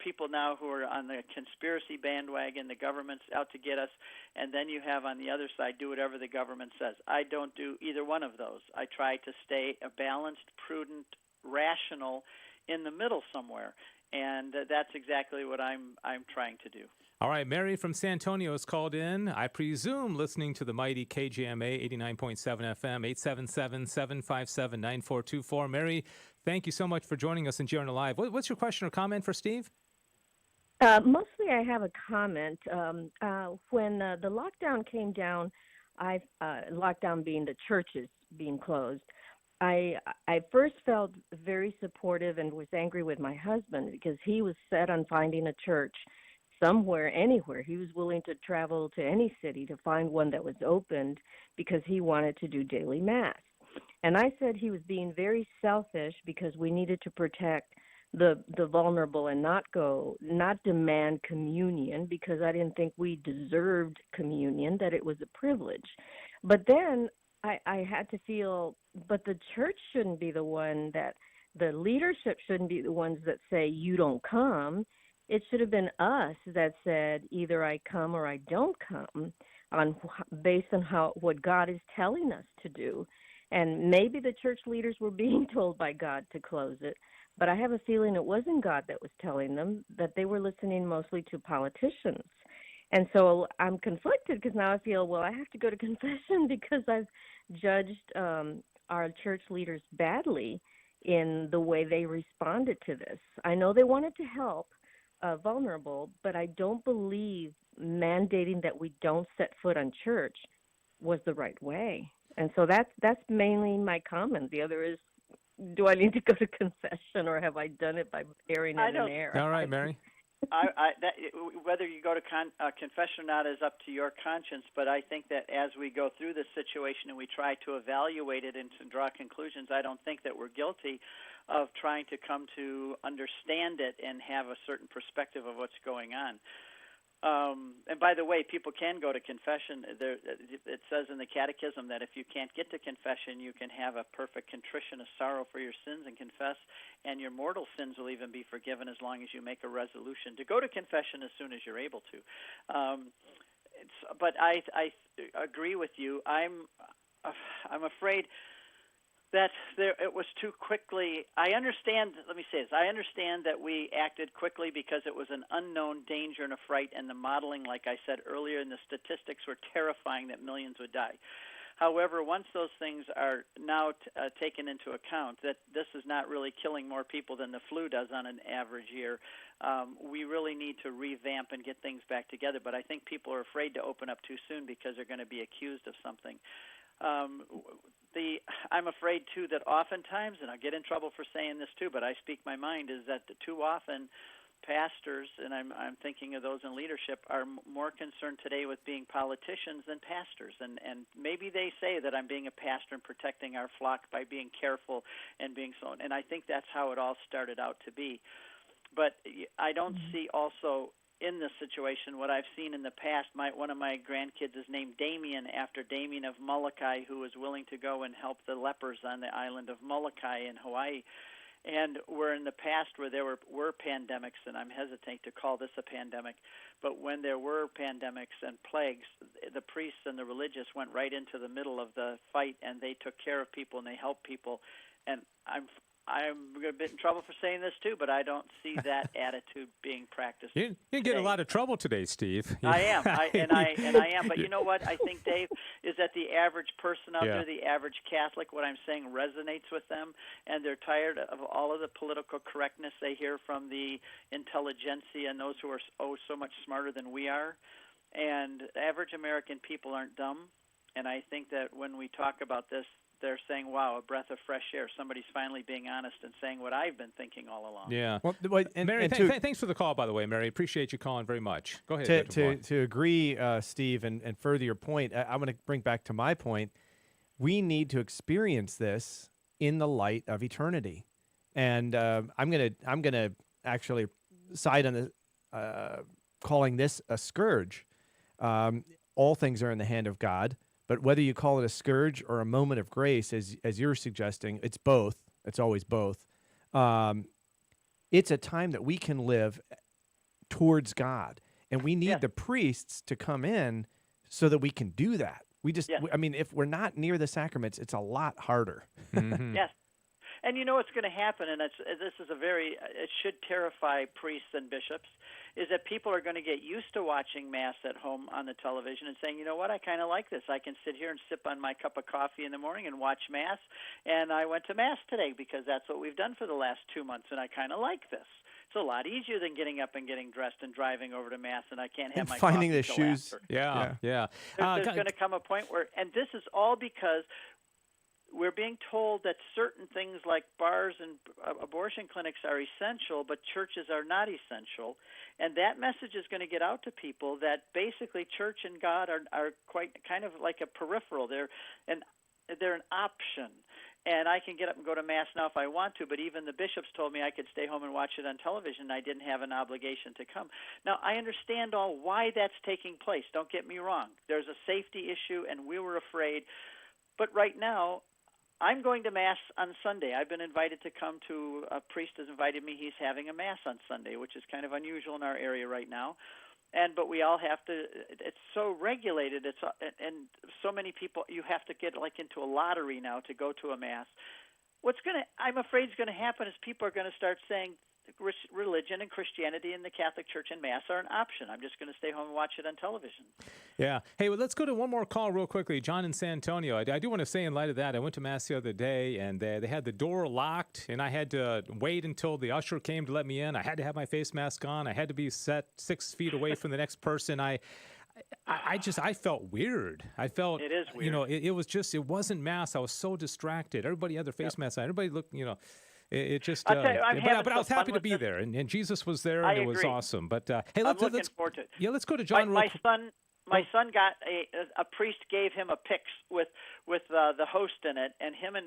Speaker 9: people now who are on the conspiracy bandwagon. The government's out to get us. And then you have on the other side, do whatever the government says. I don't do either one of those. I try to stay a balanced, prudent, rational in the middle somewhere. And that's exactly what I'm trying to do.
Speaker 1: All right, Mary from San Antonio is called in. I presume listening to the mighty KJMA 89.7 FM, 877-757-9424. Mary, thank you so much for joining us in GRN Live. What's your question or comment for Steve?
Speaker 10: Mostly I have a comment. When the lockdown came down, lockdown being the churches being closed, I first felt very supportive and was angry with my husband because he was set on finding a church somewhere, anywhere. He was willing to travel to any city to find one that was opened because he wanted to do daily mass. And I said he was being very selfish because we needed to protect the vulnerable and not demand communion, because I didn't think we deserved communion, that it was a privilege. But then I had to feel, but the church shouldn't be the one the leadership shouldn't be the ones that say you don't come. It should have been us that said either I come or I don't come, based on what God is telling us to do. And maybe the church leaders were being told by God to close it, but I have a feeling it wasn't God that was telling them, that they were listening mostly to politicians. And so I'm conflicted because now I feel, well, I have to go to confession because I've judged our church leaders badly in the way they responded to this. I know they wanted to help vulnerable, but I don't believe mandating that we don't set foot on church was the right way. And so that's mainly my comment. The other is, do I need to go to confession, or have I done it by airing it in air?
Speaker 1: All right, Mary.
Speaker 9: Whether you go to confession or not is up to your conscience, but I think that as we go through this situation and we try to evaluate it and to draw conclusions, I don't think that we're guilty of trying to come to understand it and have a certain perspective of what's going on. And by the way, people can go to confession. It says in the Catechism that if you can't get to confession, you can have a perfect contrition, a sorrow for your sins, and confess, and your mortal sins will even be forgiven as long as you make a resolution to go to confession as soon as you're able to. But I agree with you. I'm afraid that it was too quickly. I understand, let me say this, I understand that we acted quickly because it was an unknown danger and a fright, and the modeling, like I said earlier, and the statistics were terrifying that millions would die. However, once those things are now taken into account, that this is not really killing more people than the flu does on an average year, we really need to revamp and get things back together. But I think people are afraid to open up too soon because they're going to be accused of something. I'm afraid, too, that oftentimes, and I'll get in trouble for saying this, too, but I speak my mind, is that too often pastors, and I'm thinking of those in leadership, are more concerned today with being politicians than pastors. And maybe they say that I'm being a pastor and protecting our flock by being careful and being so on. And I think that's how it all started out to be. But I don't see also in this situation what I've seen in the past. One of my grandkids is named Damien after Damien of Molokai, who was willing to go and help the lepers on the island of Molokai in Hawaii. And we're in the past where there were pandemics, and I'm hesitant to call this a pandemic, but when there were pandemics and plagues, the priests and the religious went right into the middle of the fight, and they took care of people and they helped people. And I'm a bit in trouble for saying this too, but I don't see that attitude being practiced.
Speaker 1: You get a lot of trouble today, Steve.
Speaker 9: I am, I am. But you know what? I think, Dave, is that the average person out there, the average Catholic, what I'm saying resonates with them, and they're tired of all of the political correctness they hear from the intelligentsia and those who are so much smarter than we are. And average American people aren't dumb, and I think that when we talk about this, they're saying, wow, a breath of fresh air. Somebody's finally being honest and saying what I've been thinking all along.
Speaker 1: Yeah.
Speaker 5: Well,
Speaker 1: Mary, thanks for the call, by the way, Mary. Appreciate you calling very much. Go ahead.
Speaker 5: To agree, Steve, and further your point, I want to bring back to my point, we need to experience this in the light of eternity. And I'm gonna actually side on the calling this a scourge. All things are in the hand of God. But whether you call it a scourge or a moment of grace, as you're suggesting, it's both. It's always both. It's a time that we can live towards God. And we need the priests to come in so that we can do that. I mean, if we're not near the sacraments, it's a lot harder.
Speaker 1: Mm-hmm.
Speaker 9: Yes. And you know what's going to happen, and it should terrify priests and bishops, is that people are going to get used to watching Mass at home on the television and saying, you know what, I kind of like this. I can sit here and sip on my cup of coffee in the morning and watch Mass, and I went to Mass today because that's what we've done for the last 2 months, and I kind of like this. It's a lot easier than getting up and getting dressed and driving over to Mass, and I can't have my
Speaker 5: finding
Speaker 9: coffee
Speaker 5: the
Speaker 9: till
Speaker 5: shoes.
Speaker 9: after.
Speaker 1: Yeah.
Speaker 9: There's going to come a point where, and this is all because we're being told that certain things like bars and abortion clinics are essential, but churches are not essential. And that message is going to get out to people that basically church and God are quite kind of like a peripheral. They're an option. And I can get up and go to Mass now if I want to, but even the bishops told me I could stay home and watch it on television. I didn't have an obligation to come. Now, I understand why that's taking place. Don't get me wrong. There's a safety issue, and we were afraid. But right now, I'm going to Mass on Sunday. I've been invited to come to, a priest has invited me. He's having a Mass on Sunday, which is kind of unusual in our area right now. But we all have to, it's so regulated, and so many people, you have to get like into a lottery now to go to a Mass. I'm afraid is going to happen is people are going to start saying religion and Christianity and the Catholic Church and Mass are an option. I'm just going to stay home and watch it on television.
Speaker 1: Yeah. Hey, well, let's go to one more call real quickly. John in San Antonio. I do want to say in light of that, I went to Mass the other day, and they had the door locked, and I had to wait until the usher came to let me in. I had to have my face mask on. I had to be set 6 feet away from the next person. I felt weird. I felt,
Speaker 9: it is weird.
Speaker 1: It wasn't Mass. I was so distracted. Everybody had their face mask on. Everybody looked, It just,
Speaker 9: I'll tell you,
Speaker 1: but I was happy to be there, and Jesus was there, and it was awesome. But hey, let's
Speaker 9: looking forward to it.
Speaker 1: Yeah, let's go to John.
Speaker 9: My son got a priest gave him a Pix with with the host in it, and him and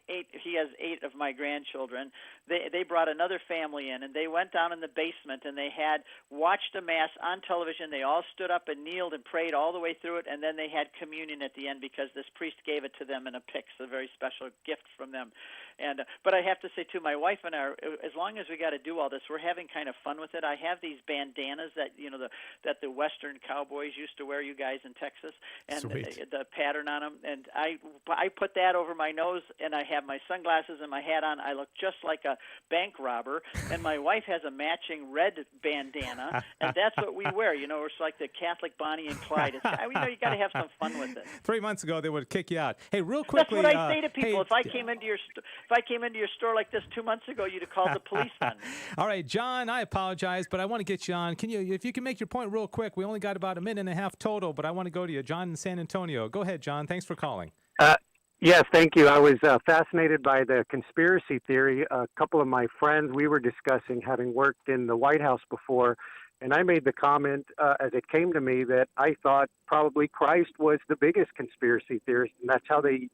Speaker 9: he has 8 of my grandchildren. They brought another family in, and they went down in the basement, and they had watched a mass on television. They all stood up and kneeled and prayed all the way through it, and then they had communion at the end because this priest gave it to them in a pyx, a very special gift from them. And but I have to say too, my wife and I, as long as we got to do all this, we're having kind of fun with it. I have these bandanas that that the Western cowboys used to wear, you guys in Texas, and the pattern on them. And I put that over my nose, and I have my sunglasses and my hat on. I look just like a bank robber. And my wife has a matching red bandana, and that's what we wear. It's like the Catholic Bonnie and Clyde. You got to have some fun with it.
Speaker 1: 3 months ago, they would kick you out. Hey, real quickly,
Speaker 9: that's what I say to people. If I came into your store like this 2 months ago, you'd have called the policeman.
Speaker 1: All right, John, I apologize, but I want to get you on. If you can make your point real quick, we only got about a minute and a half total, but I want to go to you. John in San Antonio. Go ahead, John. Thanks for calling.
Speaker 11: Yes, thank you. I was fascinated by the conspiracy theory. A couple of my friends, we were discussing, having worked in the White House before, and I made the comment as it came to me that I thought probably Christ was the biggest conspiracy theorist, and that's how they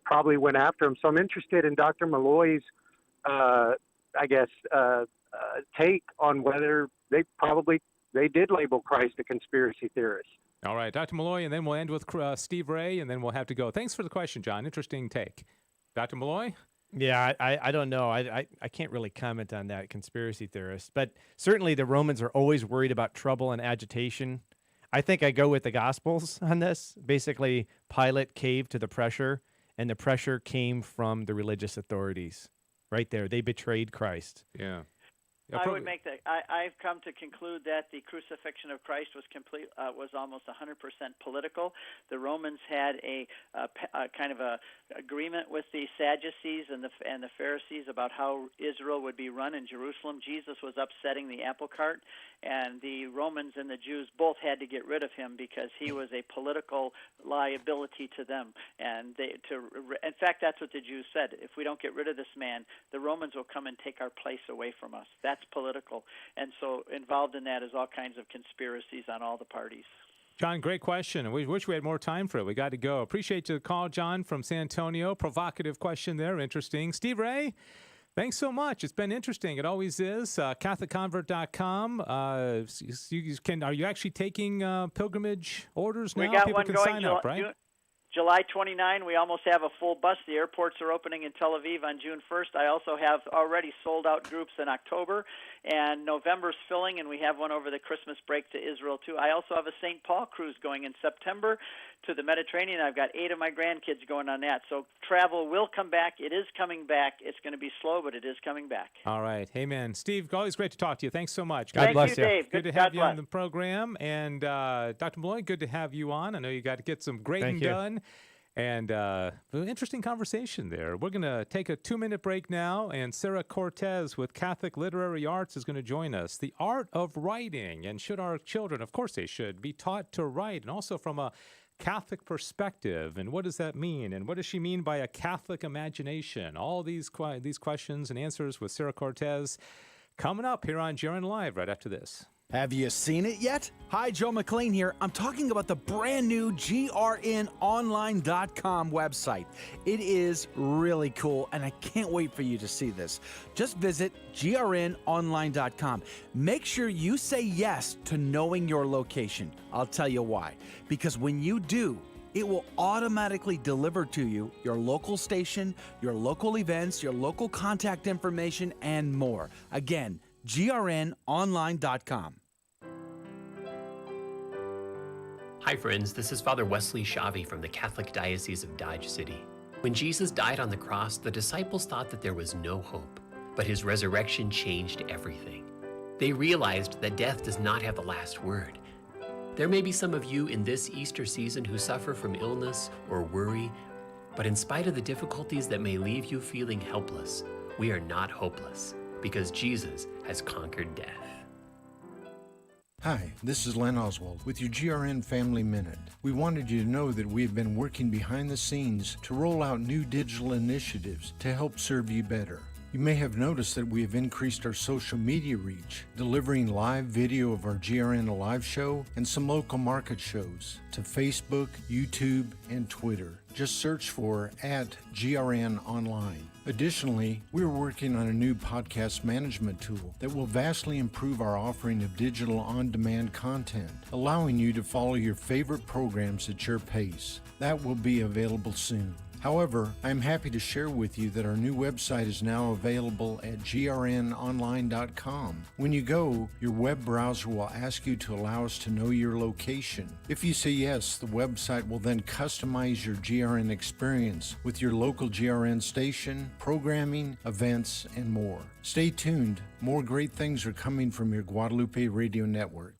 Speaker 11: probably went after him. So I'm interested in Dr. Malloy's, take on whether they did label Christ a conspiracy theorist.
Speaker 1: All right, Dr. Malloy, and then we'll end with Steve Ray, and then we'll have to go. Thanks for the question, John. Interesting take. Dr. Malloy?
Speaker 5: Yeah, I don't know. I can't really comment on that, conspiracy theorist. But certainly the Romans are always worried about trouble and agitation. I think I go with the Gospels on this. Basically, Pilate caved to the pressure, and the pressure came from the religious authorities. Right there. They betrayed Christ.
Speaker 1: Yeah.
Speaker 9: I would make that. I've come to conclude that the crucifixion of Christ was almost 100% political. The Romans had a kind of a agreement with the Sadducees and the Pharisees about how Israel would be run in Jerusalem. Jesus was upsetting the apple cart, and the Romans and the Jews both had to get rid of him because he was a political liability to them. And in fact, that's what the Jews said. If we don't get rid of this man, the Romans will come and take our place away from us. That's political. And so involved in that is all kinds of conspiracies on all the parties.
Speaker 1: John, great question. We wish we had more time for it. We got to go. Appreciate the call, John, from San Antonio. Provocative question there. Interesting. Steve Ray, thanks so much. It's been interesting. It always is. CatholicConvert.com. Are you actually taking pilgrimage orders now?
Speaker 9: We got
Speaker 1: People
Speaker 9: one
Speaker 1: can
Speaker 9: going
Speaker 1: sign up, right?
Speaker 9: July 29, we almost have a full bus. The airports are opening in Tel Aviv on June 1st. I also have already sold out groups in October, and November's filling, and we have one over the Christmas break to Israel, too. I also have a St. Paul cruise going in September to the Mediterranean. I've got 8 of my grandkids going on that. So travel will come back. It is coming back. It's going to be slow, but it is coming back.
Speaker 1: All right. Hey, man. Steve, always great to talk to you. Thanks so much.
Speaker 5: God bless you.
Speaker 9: Dave.
Speaker 1: Good to have you on the program. And Dr. Malloy, good to have you on. I know you got to get some grading done. And interesting conversation there. We're going to take a 2-minute break now, and Sarah Cortes with Catholic Literary Arts is going to join us. The art of writing, and should our children, of course they should, be taught to write, and also from a Catholic perspective, and what does that mean? And what does she mean by a Catholic imagination? All these questions and answers with Sarah Cortes coming up here on GRN Live right after this.
Speaker 3: Have you seen it yet? Hi, Joe McLean here. I'm talking about the brand new grnonline.com website. It is really cool, and I can't wait for you to see this. Just visit grnonline.com. Make sure you say yes to knowing your location. I'll tell you why. Because when you do, it will automatically deliver to you your local station, your local events, your local contact information, and more. Again, grnonline.com.
Speaker 12: Hi friends, this is Father Wesley Shavi from the Catholic Diocese of Dodge City. When Jesus died on the cross, the disciples thought that there was no hope, but his resurrection changed everything. They realized that death does not have the last word. There may be some of you in this Easter season who suffer from illness or worry, but in spite of the difficulties that may leave you feeling helpless, we are not hopeless because Jesus has conquered death.
Speaker 13: Hi, this is Len Oswald with your GRN Family Minute. We wanted you to know that we've been working behind the scenes to roll out new digital initiatives to help serve you better. You may have noticed that we have increased our social media reach, delivering live video of our GRN Alive show and some local market shows to Facebook, YouTube, and Twitter. Just search for @GRN Online. Additionally, we're working on a new podcast management tool that will vastly improve our offering of digital on-demand content, allowing you to follow your favorite programs at your pace. That will be available soon. However, I'm happy to share with you that our new website is now available at grnonline.com. When you go, your web browser will ask you to allow us to know your location. If you say yes, the website will then customize your GRN experience with your local GRN station, programming, events, and more. Stay tuned. More great things are coming from your Guadalupe Radio Network.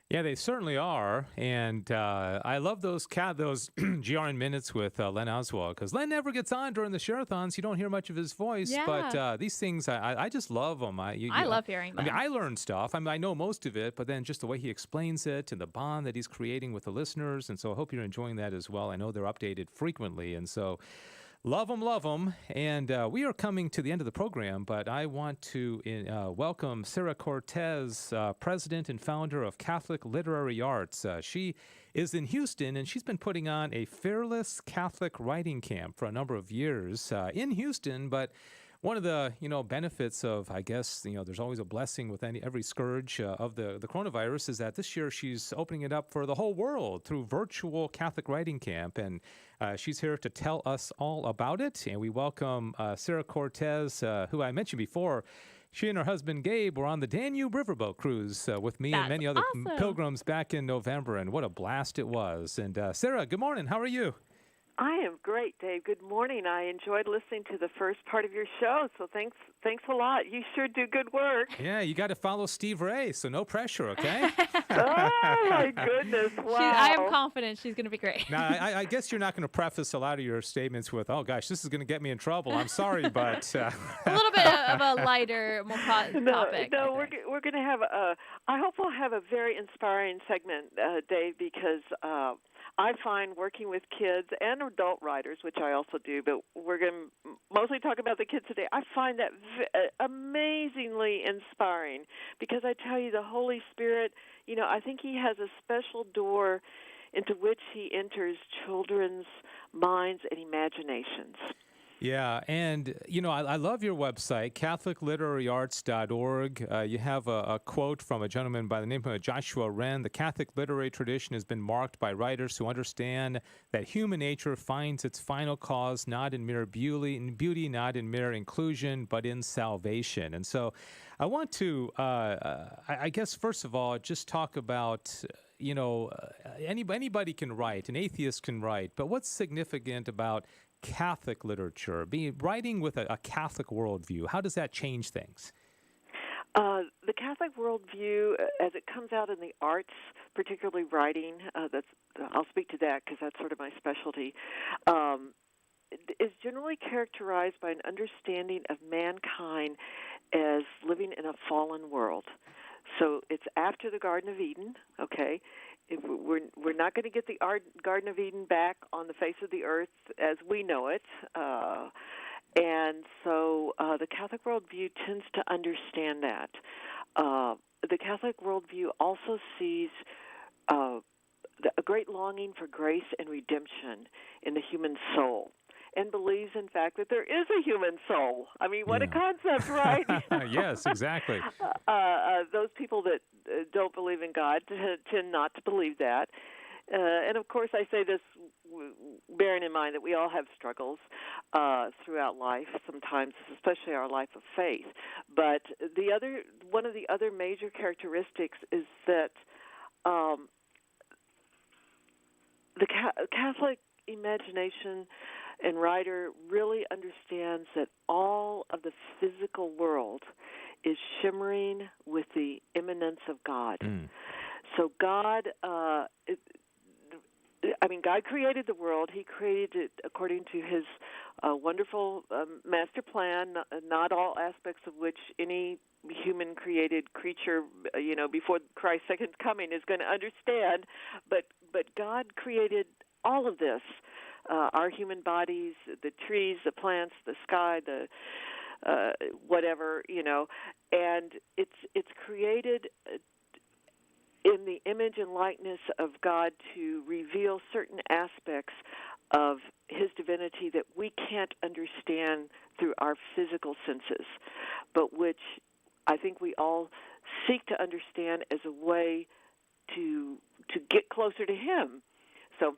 Speaker 1: Yeah, they certainly are, and I love those GRN minutes with Len Oswald, because Len never gets on during the share-a-thons. You don't hear much of his voice, but these things, I just love them. I
Speaker 6: love hearing them.
Speaker 1: I mean, I learn stuff. I mean, I know most of it, but then just the way he explains it and the bond that he's creating with the listeners, and so I hope you're enjoying that as well. I know they're updated frequently, and so love them. And we are coming to the end of the program, but I want to welcome Sarah Cortes, president and founder of Catholic Literary Arts. She is in Houston, and she's been putting on a Fairless Catholic writing camp for a number of years in Houston, but one of the benefits of, I guess, there's always a blessing with every scourge of the coronavirus, is that this year she's opening it up for the whole world through virtual Catholic writing camp, and she's here to tell us all about it. And we welcome Sarah Cortes, who I mentioned before. She and her husband Gabe were on the Danube Riverboat cruise with me and many other pilgrims back in November, and what a blast it was. And Sarah, good morning. How are you?
Speaker 14: I am great, Dave. Good morning. I enjoyed listening to the first part of your show, so thanks a lot. You sure do good work.
Speaker 1: Yeah, you got to follow Steve Ray, so no pressure, okay?
Speaker 14: Oh, my goodness. Wow.
Speaker 6: I am confident she's going to be great.
Speaker 1: Now, I guess you're not going to preface a lot of your statements with, oh, gosh, this is going to get me in trouble. I'm sorry, but...
Speaker 6: a little bit of a lighter, more topic.
Speaker 14: No, we're going to have I hope we'll have a very inspiring segment, Dave, because... I find working with kids and adult writers, which I also do, but we're going to mostly talk about the kids today. I find that amazingly inspiring because I tell you, the Holy Spirit, I think he has a special door into which he enters children's minds and imaginations.
Speaker 1: Yeah, and, I love your website, CatholicLiteraryArts.org. You have a quote from a gentleman by the name of Joshua Wren. The Catholic literary tradition has been marked by writers who understand that human nature finds its final cause not in mere beauty, not in mere inclusion, but in salvation. And so I want to, I guess, first of all, just talk about... anybody can write, an atheist can write, but what's significant about Catholic literature, writing with a Catholic worldview? How does that change things?
Speaker 14: The Catholic worldview, as it comes out in the arts, particularly writing, I'll speak to that because that's sort of my specialty, is generally characterized by an understanding of mankind as living in a fallen world. So it's after the Garden of Eden, okay? We're not going to get the Garden of Eden back on the face of the earth as we know it. And so the Catholic worldview tends to understand that. The Catholic worldview also sees a great longing for grace and redemption in the human soul, and believes, in fact, that there is a human soul. I mean, what a concept, right?
Speaker 1: Yes, exactly.
Speaker 14: Those people that don't believe in God tend not to believe that. And, of course, I say this bearing in mind that we all have struggles throughout life, sometimes, especially our life of faith. But one of the other major characteristics is that the Catholic imagination and writer really understands that all of the physical world is shimmering with the immanence of God. So God, God created the world. He created it according to his wonderful master plan, not all aspects of which any human-created creature, before Christ's second coming is going to understand. But God created all of this. Our human bodies, the trees, the plants, the sky, the whatever, and it's created in the image and likeness of God to reveal certain aspects of his divinity that we can't understand through our physical senses, but which I think we all seek to understand as a way to get closer to him. So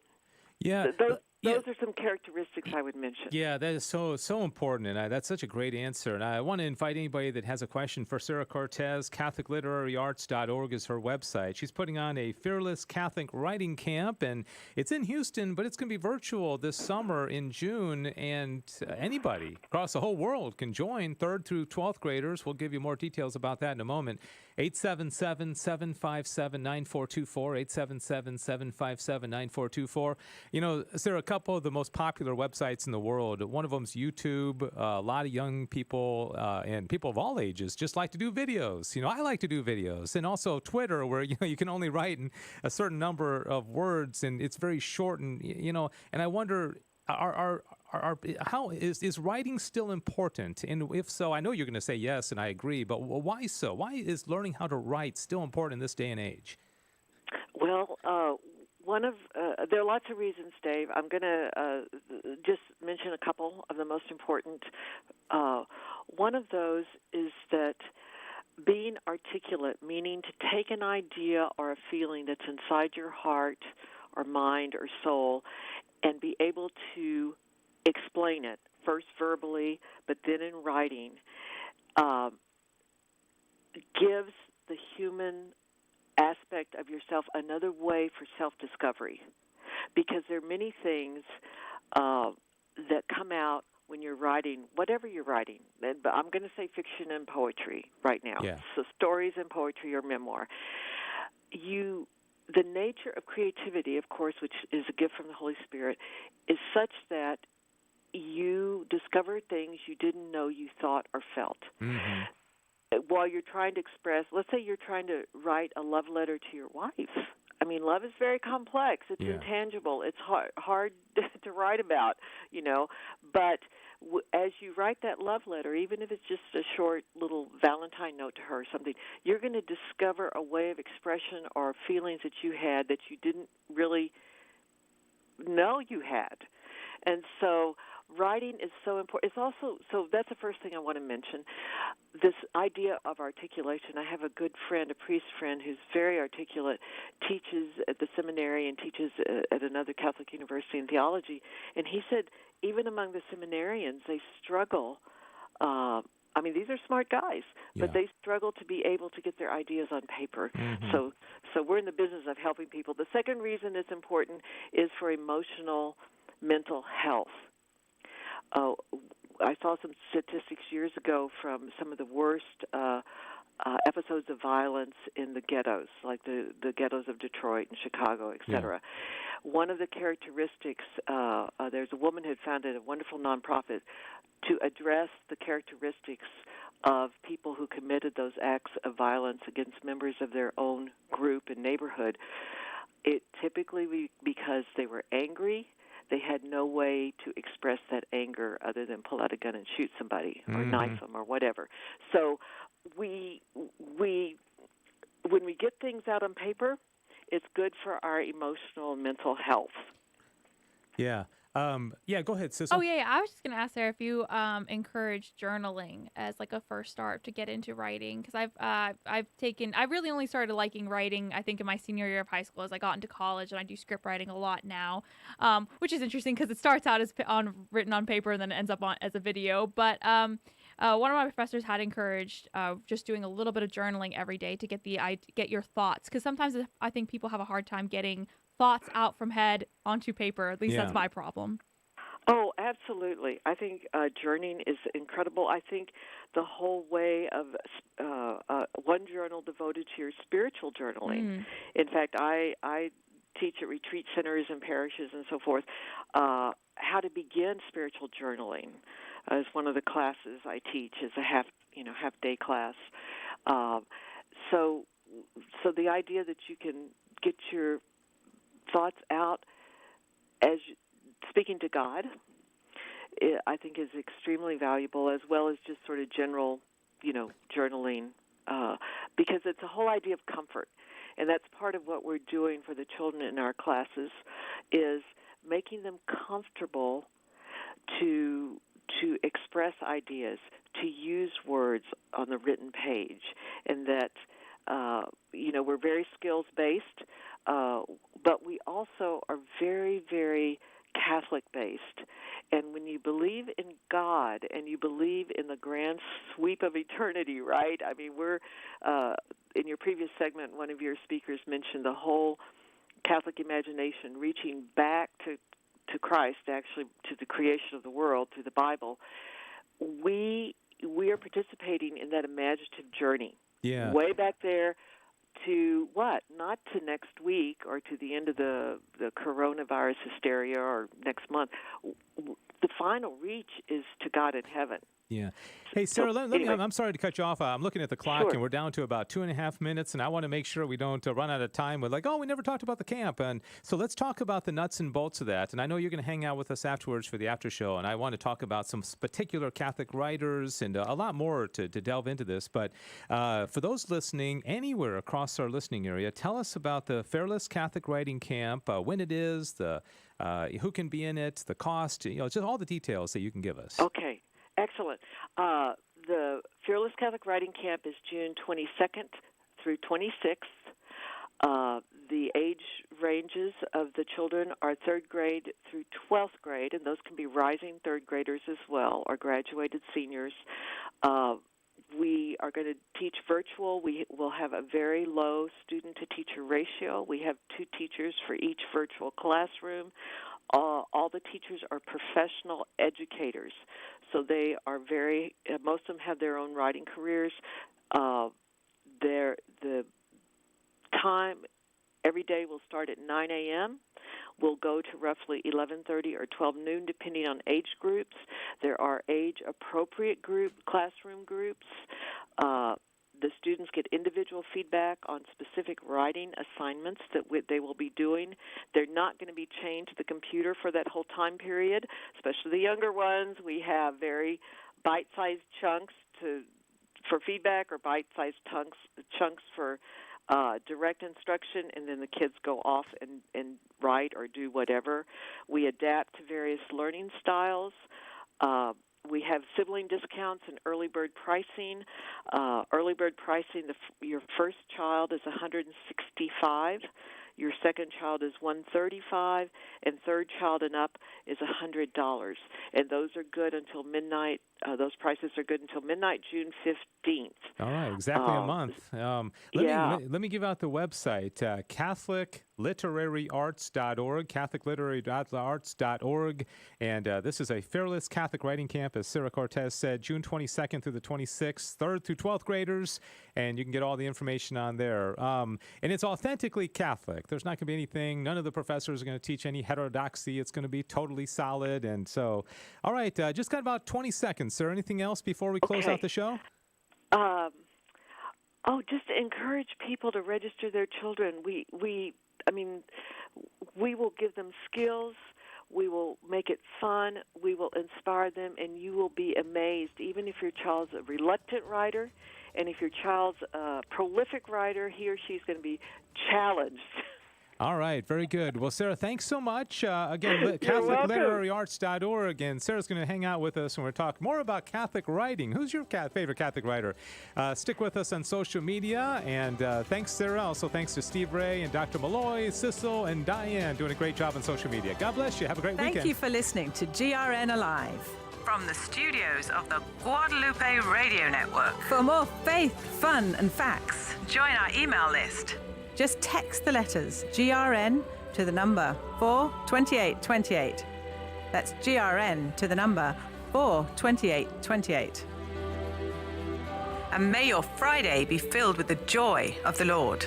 Speaker 14: those are some characteristics I would mention.
Speaker 1: Yeah, that is so important, and that's such a great answer. And I want to invite anybody that has a question for Sarah Cortes. CatholicLiteraryArts.org is her website. She's putting on a Fearless Catholic Writing Camp, and it's in Houston, but it's going to be virtual this summer in June, and anybody across the whole world can join, 3rd through 12th graders. We'll give you more details about that in a moment. 877-757-9424, 877-757-9424. Sarah, a couple of the most popular websites in the world. One of them's YouTube. A lot of young people and people of all ages just like to do videos. I like to do videos. And also Twitter, where you can only write in a certain number of words, and it's very short. And and I wonder, how is writing still important? And if so, I know you're going to say yes, and I agree. But why so? Why is learning how to write still important in this day and age?
Speaker 14: Well, there are lots of reasons, Dave. I'm going to just mention a couple of the most important. One of those is that being articulate, meaning to take an idea or a feeling that's inside your heart or mind or soul and be able to explain it, first verbally, but then in writing, gives the human aspect of yourself another way for self-discovery, because there are many things that come out when you're writing, whatever you're writing. But I'm going to say fiction and poetry right now.
Speaker 1: Yeah.
Speaker 14: So stories and poetry or memoir. The nature of creativity, of course, which is a gift from the Holy Spirit, is such that you discover things you didn't know you thought or felt. Mm-hmm. While you're trying to express, let's say you're trying to write a love letter to your wife. I mean, love is very complex. It's intangible. It's hard to write about, But as you write that love letter, even if it's just a short little Valentine note to her or something, you're going to discover a way of expression or feelings that you had that you didn't really know you had. And so writing is so important. It's also, so that's the first thing I want to mention, this idea of articulation. I have a good friend, a priest friend, who's very articulate, teaches at the seminary and teaches at another Catholic university in theology. And he said even among the seminarians, they struggle. These are smart guys, but they struggle to be able to get their ideas on paper. Mm-hmm. So we're in the business of helping people. The second reason it's important is for emotional, mental health. I saw some statistics years ago from some of the worst episodes of violence in the ghettos, like the ghettos of Detroit and Chicago, et cetera. Yeah. One of the characteristics, there's a woman who had founded a wonderful nonprofit to address the characteristics of people who committed those acts of violence against members of their own group and neighborhood. It typically because they were angry. They had no way to express that anger other than pull out a gun and shoot somebody or knife them or whatever. So when we get things out on paper, it's good for our emotional and mental health.
Speaker 1: Yeah. Go ahead, Sissel.
Speaker 6: Oh, yeah. I was just going to ask Sarah if you encourage journaling as like a first start to get into writing, because I really only started liking writing, I think, in my senior year of high school as I got into college, and I do script writing a lot now, which is interesting because it starts out as written on paper and then it ends up as a video. But one of my professors had encouraged just doing a little bit of journaling every day to get your thoughts, because sometimes I think people have a hard time getting thoughts out from head onto paper. At least that's my problem.
Speaker 14: Oh, absolutely. I think journaling is incredible. I think the whole way of one journal devoted to your spiritual journaling. In fact, I teach at retreat centers and parishes and so forth how to begin spiritual journaling as one of the classes I teach is a half-day class. So the idea that you can get your thoughts out as speaking to God I think is extremely valuable, as well as just sort of general, journaling, because it's a whole idea of comfort. And that's part of what we're doing for the children in our classes, is making them comfortable to express ideas, to use words on the written page, and that we're very skills-based, but we also are very, very Catholic-based. And when you believe in God and you believe in the grand sweep of eternity, right? I mean, we're in your previous segment, one of your speakers mentioned the whole Catholic imagination reaching back to Christ, actually to the creation of the world through the Bible. We are participating in that imaginative journey.
Speaker 1: Yeah.
Speaker 14: Way back there to what? Not to next week or to the end of the coronavirus hysteria or next month. The final reach is to God in heaven.
Speaker 1: Yeah. Hey, Sarah, I'm sorry to cut you off. I'm looking at the clock,
Speaker 14: Sure.
Speaker 1: and we're down to about 2.5 minutes, and I want to make sure we don't run out of time with we never talked about the camp. And so let's talk about the nuts and bolts of that. And I know you're going to hang out with us afterwards for the after show, and I want to talk about some particular Catholic writers and a lot more to delve into this. But for those listening anywhere across our listening area, tell us about the Fairless Catholic Writing Camp, when it is, who can be in it, the cost, just all the details that you can give us.
Speaker 14: Okay. Excellent. The Fearless Catholic Writing Camp is June 22nd through 26th. The age ranges of the children are 3rd grade through 12th grade, and those can be rising 3rd graders as well, or graduated seniors. We are going to teach virtual. We will have a very low student-to-teacher ratio. We have 2 teachers for each virtual classroom. All the teachers are professional educators, so they are most of them have their own writing careers. The time every day will start at 9 a.m. We'll go to roughly 11:30 or 12 noon, depending on age groups. There are age-appropriate classroom groups. The students get individual feedback on specific writing assignments that they will be doing. They're not going to be chained to the computer for that whole time period, especially the younger ones. We have very bite-sized chunks for feedback, or bite-sized chunks for direct instruction, and then the kids go off and write or do whatever. We adapt to various learning styles. We have sibling discounts and early bird pricing. Early bird pricing, your first child is $165, your second child is $135, and third child and up is $100. And those are good until midnight. Those prices are good until midnight, June 15th.
Speaker 1: All right, exactly a month. Let me give out the website, CatholicLiteraryArts.org, CatholicLiteraryArts.org. And this is a Fairless Catholic Writing Camp, as Sarah Cortes said, June 22nd through the 26th, 3rd through 12th graders, and you can get all the information on there. And it's authentically Catholic. There's not going to be anything, none of the professors are going to teach any heterodoxy. It's going to be totally solid. And so, all right, just got about 20 seconds. Sir, anything else before we close out the show?
Speaker 14: Just to encourage people to register their children. We will give them skills. We will make it fun. We will inspire them, and you will be amazed. Even if your child's a reluctant writer, and if your child's a prolific writer, he or she's going to be challenged.
Speaker 1: All right, very good. Well, Sarah, thanks so much. Again, CatholicLiteraryArts.org, and Sarah's going to hang out with us, and we're talking more about Catholic writing. Who's your favorite Catholic writer? Stick with us on social media, and thanks, Sarah. Also, thanks to Steve Ray and Dr. Malloy, Sissel, and Diane doing a great job on social media. God bless you. Have a great weekend.
Speaker 4: Thank you for listening to GRN Alive.
Speaker 2: From the studios of the Guadalupe Radio Network.
Speaker 4: For more faith, fun, and facts,
Speaker 2: join our email list.
Speaker 4: Just text the letters GRN to the number 42828. That's GRN to the number 42828.
Speaker 2: And may your Friday be filled with the joy of the Lord.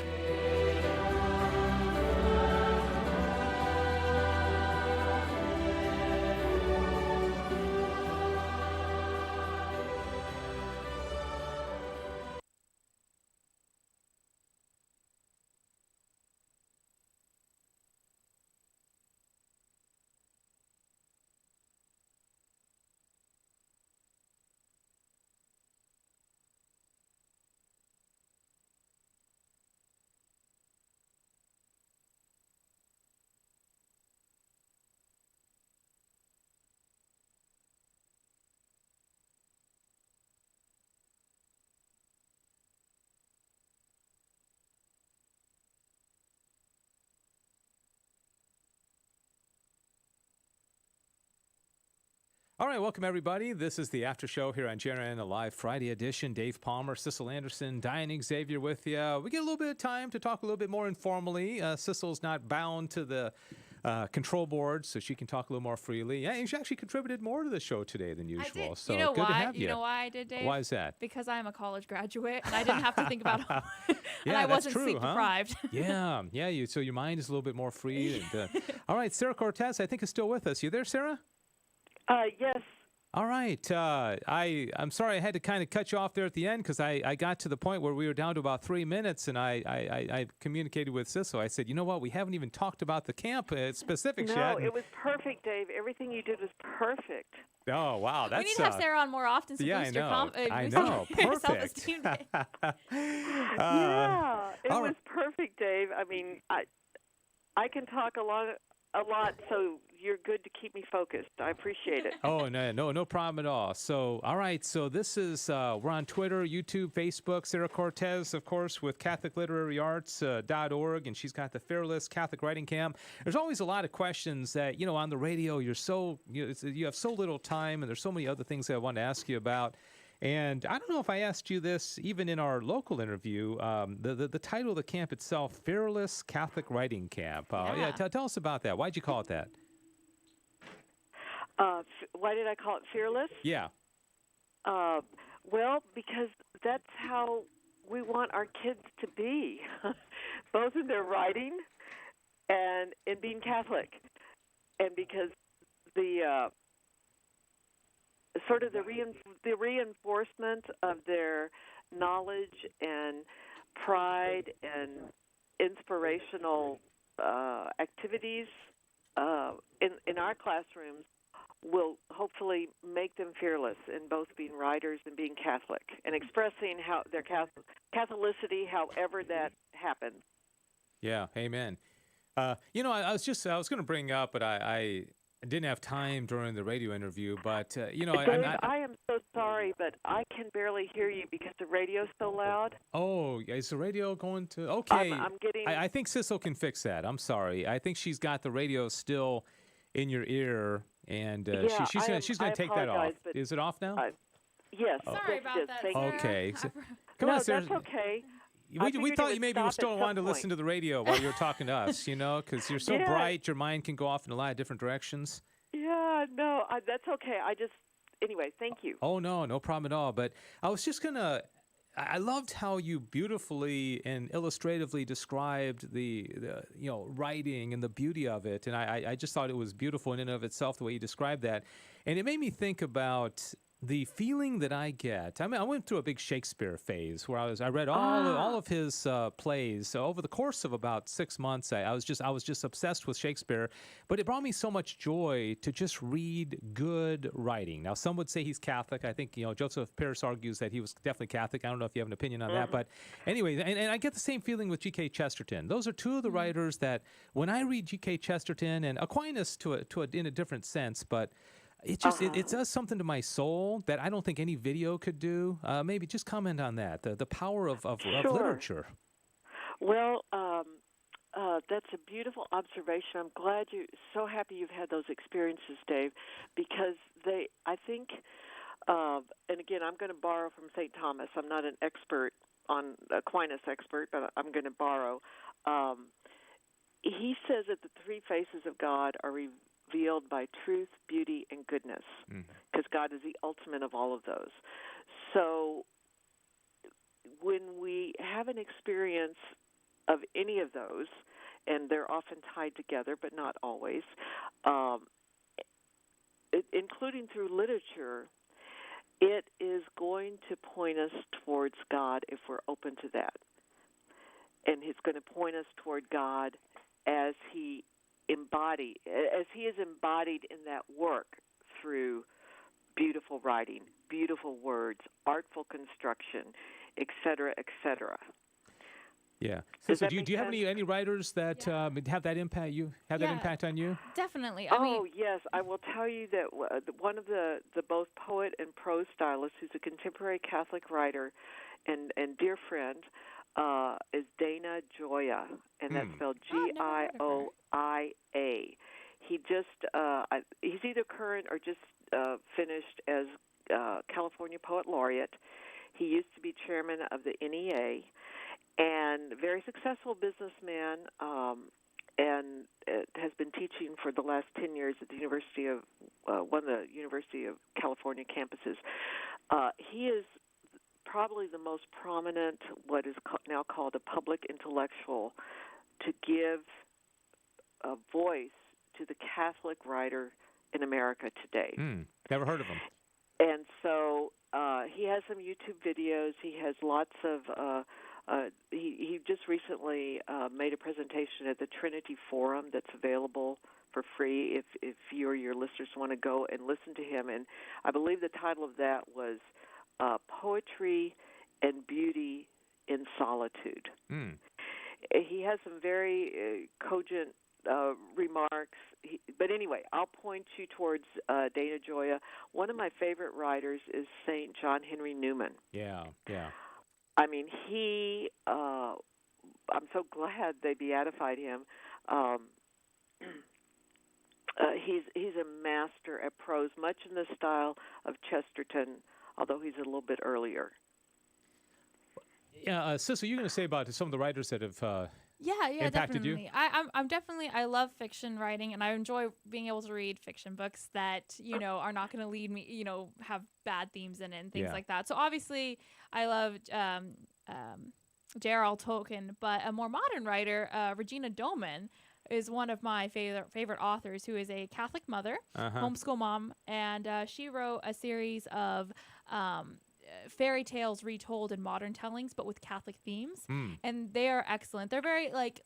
Speaker 1: All right, welcome everybody. This is the after show here on GRN, a live Friday edition. Dave Palmer, Sissel Anderson, Diane Xavier with you. We get a little bit of time to talk a little bit more informally. Sissel's not bound to the control board, so she can talk a little more freely. Yeah, and she actually contributed more to the show today than usual.
Speaker 6: I did.
Speaker 1: So
Speaker 6: you know
Speaker 1: good
Speaker 6: why?
Speaker 1: to have you.
Speaker 6: You know why I did, Dave?
Speaker 1: Why is that?
Speaker 6: Because I'm a college graduate and I didn't have to think about it. And
Speaker 1: Yeah,
Speaker 6: I
Speaker 1: that's
Speaker 6: wasn't
Speaker 1: true,
Speaker 6: sleep
Speaker 1: huh?
Speaker 6: deprived.
Speaker 1: Yeah. So your mind is a little bit more free. And, all right, Sarah Cortes, I think is still with us. You there, Sarah?
Speaker 14: Yes.
Speaker 1: All right. I'm sorry I had to kind of cut you off there at the end because I got to the point where we were down to about 3 minutes, and I communicated with Sissel. I said, you know what? We haven't even talked about the camp specifics yet.
Speaker 14: No, it was perfect, Dave. Everything you did was perfect.
Speaker 1: Oh, wow.
Speaker 6: We need to have Sarah on more often to boost your
Speaker 1: Perfect.
Speaker 6: self-esteem.
Speaker 14: Yeah, it was perfect, Dave. I mean, I can talk a lot, so you're good to keep me focused. I appreciate it.
Speaker 1: Oh, no problem at all. So, all right. So this is, we're on Twitter, YouTube, Facebook. Sarah Cortes, of course, with CatholicLiteraryArts.org, and she's got the Fairless Catholic Writing Camp. There's always a lot of questions that, on the radio, you have so little time, and there's so many other things that I want to ask you about. And I don't know if I asked you this even in our local interview. The title of the camp itself, Fairless Catholic Writing Camp. Tell us about that. Why'd you call it that?
Speaker 14: Why did I call it Fearless?
Speaker 1: Yeah.
Speaker 14: Well, because that's how we want our kids to be, both in their writing and in being Catholic. And because the sort of the reinforcement of their knowledge and pride and inspirational activities in our classrooms will hopefully make them fearless in both being writers and being Catholic and expressing how their Catholicity, however that happens.
Speaker 1: Yeah, amen. I was going to bring up, but I didn't have time during the radio interview. But
Speaker 14: Dave, I am so sorry, but I can barely hear you because the radio's so loud.
Speaker 1: Oh, is the radio going to? Okay,
Speaker 14: I'm getting.
Speaker 1: I think Sissel can fix that. I'm sorry. I think she's got the radio still in your ear. And she's going to take that off. Is it off now?
Speaker 14: Yes.
Speaker 6: Sorry about that, Sarah.
Speaker 1: Okay. Come on, Sarah.
Speaker 14: That's okay.
Speaker 1: We thought you maybe were still wanting to listen to the radio while you were talking to us, because you're so bright, your mind can go off in a lot of different directions.
Speaker 14: Yeah, no, that's okay. Anyway, thank you.
Speaker 1: Oh, no problem at all. But I was just going to... I loved how you beautifully and illustratively described the writing and the beauty of it, and I just thought it was beautiful in and of itself the way you described that, and it made me think about the feeling that I get. I mean, I went through a big Shakespeare phase where I read all of his plays. So over the course of about 6 months, I was just obsessed with Shakespeare. But it brought me so much joy to just read good writing. Now, some would say he's Catholic. I think Joseph Pierce argues that he was definitely Catholic. I don't know if you have an opinion on that, but anyway, and I get the same feeling with G.K. Chesterton. Those are two of the writers that when I read G.K. Chesterton and Aquinas in a different sense, but it just it does something to my soul that I don't think any video could do. Maybe just comment on that, the power of literature.
Speaker 14: Well, that's a beautiful observation. I'm so happy you've had those experiences, Dave, because I think, and again, I'm going to borrow from St. Thomas. I'm not an Aquinas expert, but I'm going to borrow. He says that the three faces of God are revealed by truth, beauty, and goodness, because God is the ultimate of all of those. So when we have an experience of any of those, and they're often tied together, but not always, including through literature, it is going to point us towards God if we're open to that. And it's going to point us toward God as He is embodied in that work through beautiful writing, beautiful words, artful construction, et cetera, et cetera.
Speaker 1: Yeah. So do you have any writers that have that impact? Impact on you?
Speaker 6: Definitely.
Speaker 14: Yes. I will tell you that one of the both poet and prose stylists, who's a contemporary Catholic writer and dear friend, is Dana Gioia, and that's spelled Gioia. He he's either current or just finished as California Poet Laureate. He used to be chairman of the NEA, and very successful businessman, and has been teaching for the last 10 years at the University of one of the University of California campuses. He is probably the most prominent, what is now called a public intellectual, to give a voice to the Catholic writer in America today.
Speaker 1: Never heard of him.
Speaker 14: And so he has some YouTube videos. He has lots of. He just recently made a presentation at the Trinity Forum that's available for free if you or your listeners want to go and listen to him. And I believe the title of that was Poetry and Beauty in Solitude. He has some very cogent remarks. But anyway, I'll point you towards Dana Gioia. One of my favorite writers is St. John Henry Newman.
Speaker 1: Yeah.
Speaker 14: I mean, I'm so glad they beatified him. He's a master at prose, much in the style of Chesterton, although he's a little bit earlier.
Speaker 1: Yeah, Sissel, you're going to say about some of the writers that have impacted
Speaker 6: definitely.
Speaker 1: you?
Speaker 6: I'm definitely, I love fiction writing, and I enjoy being able to read fiction books that, are not going to lead me, have bad themes in it and things like that. So obviously I love J.R.R. Tolkien, but a more modern writer, Regina Doman, is one of my favorite authors, who is a Catholic mother, homeschool mom, and she wrote a series of fairy tales retold in modern tellings, but with Catholic themes, and they are excellent. They're very like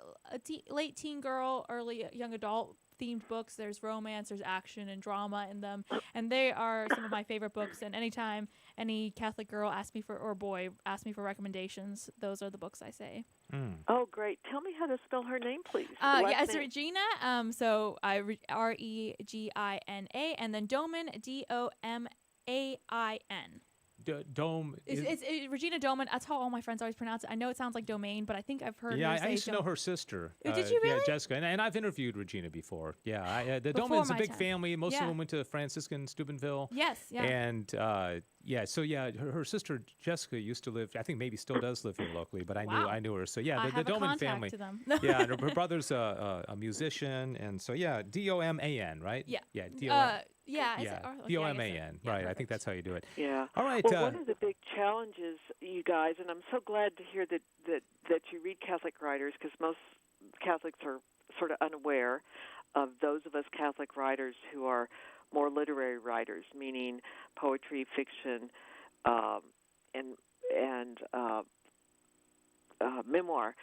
Speaker 6: late teen girl, early young adult themed books. There's romance, there's action and drama in them, and they are some of my favorite books. And anytime any Catholic girl asks me for, or boy asks me for recommendations, those are the books I say.
Speaker 14: Oh, great! Tell me how to spell her name, please.
Speaker 6: It's Regina. So Regina, and then Doman, Domain. It's Regina Doman. That's how all my friends always pronounce it. I know it sounds like domain, but I think I've heard her say
Speaker 1: I used to know her sister.
Speaker 6: Did you really?
Speaker 1: Yeah, Jessica. And I've interviewed Regina before. Yeah, the Doman's a big family. Most of them went to Franciscan Steubenville.
Speaker 6: Yes, yeah.
Speaker 1: And her sister Jessica used to live, I think maybe still does live here locally, but I knew her. So yeah, the Doman family.
Speaker 6: To them.
Speaker 1: Yeah, and her brother's a musician, and so Doman, right?
Speaker 6: Yeah.
Speaker 1: Yeah, Doman, right?
Speaker 6: Perfect.
Speaker 1: I think that's how you do it.
Speaker 14: Yeah.
Speaker 1: All right.
Speaker 14: Well, one of the big challenges, you guys, and I'm so glad to hear that you read Catholic writers, because most Catholics are sort of unaware of those of us Catholic writers who are more literary writers, meaning poetry, fiction, and memoir.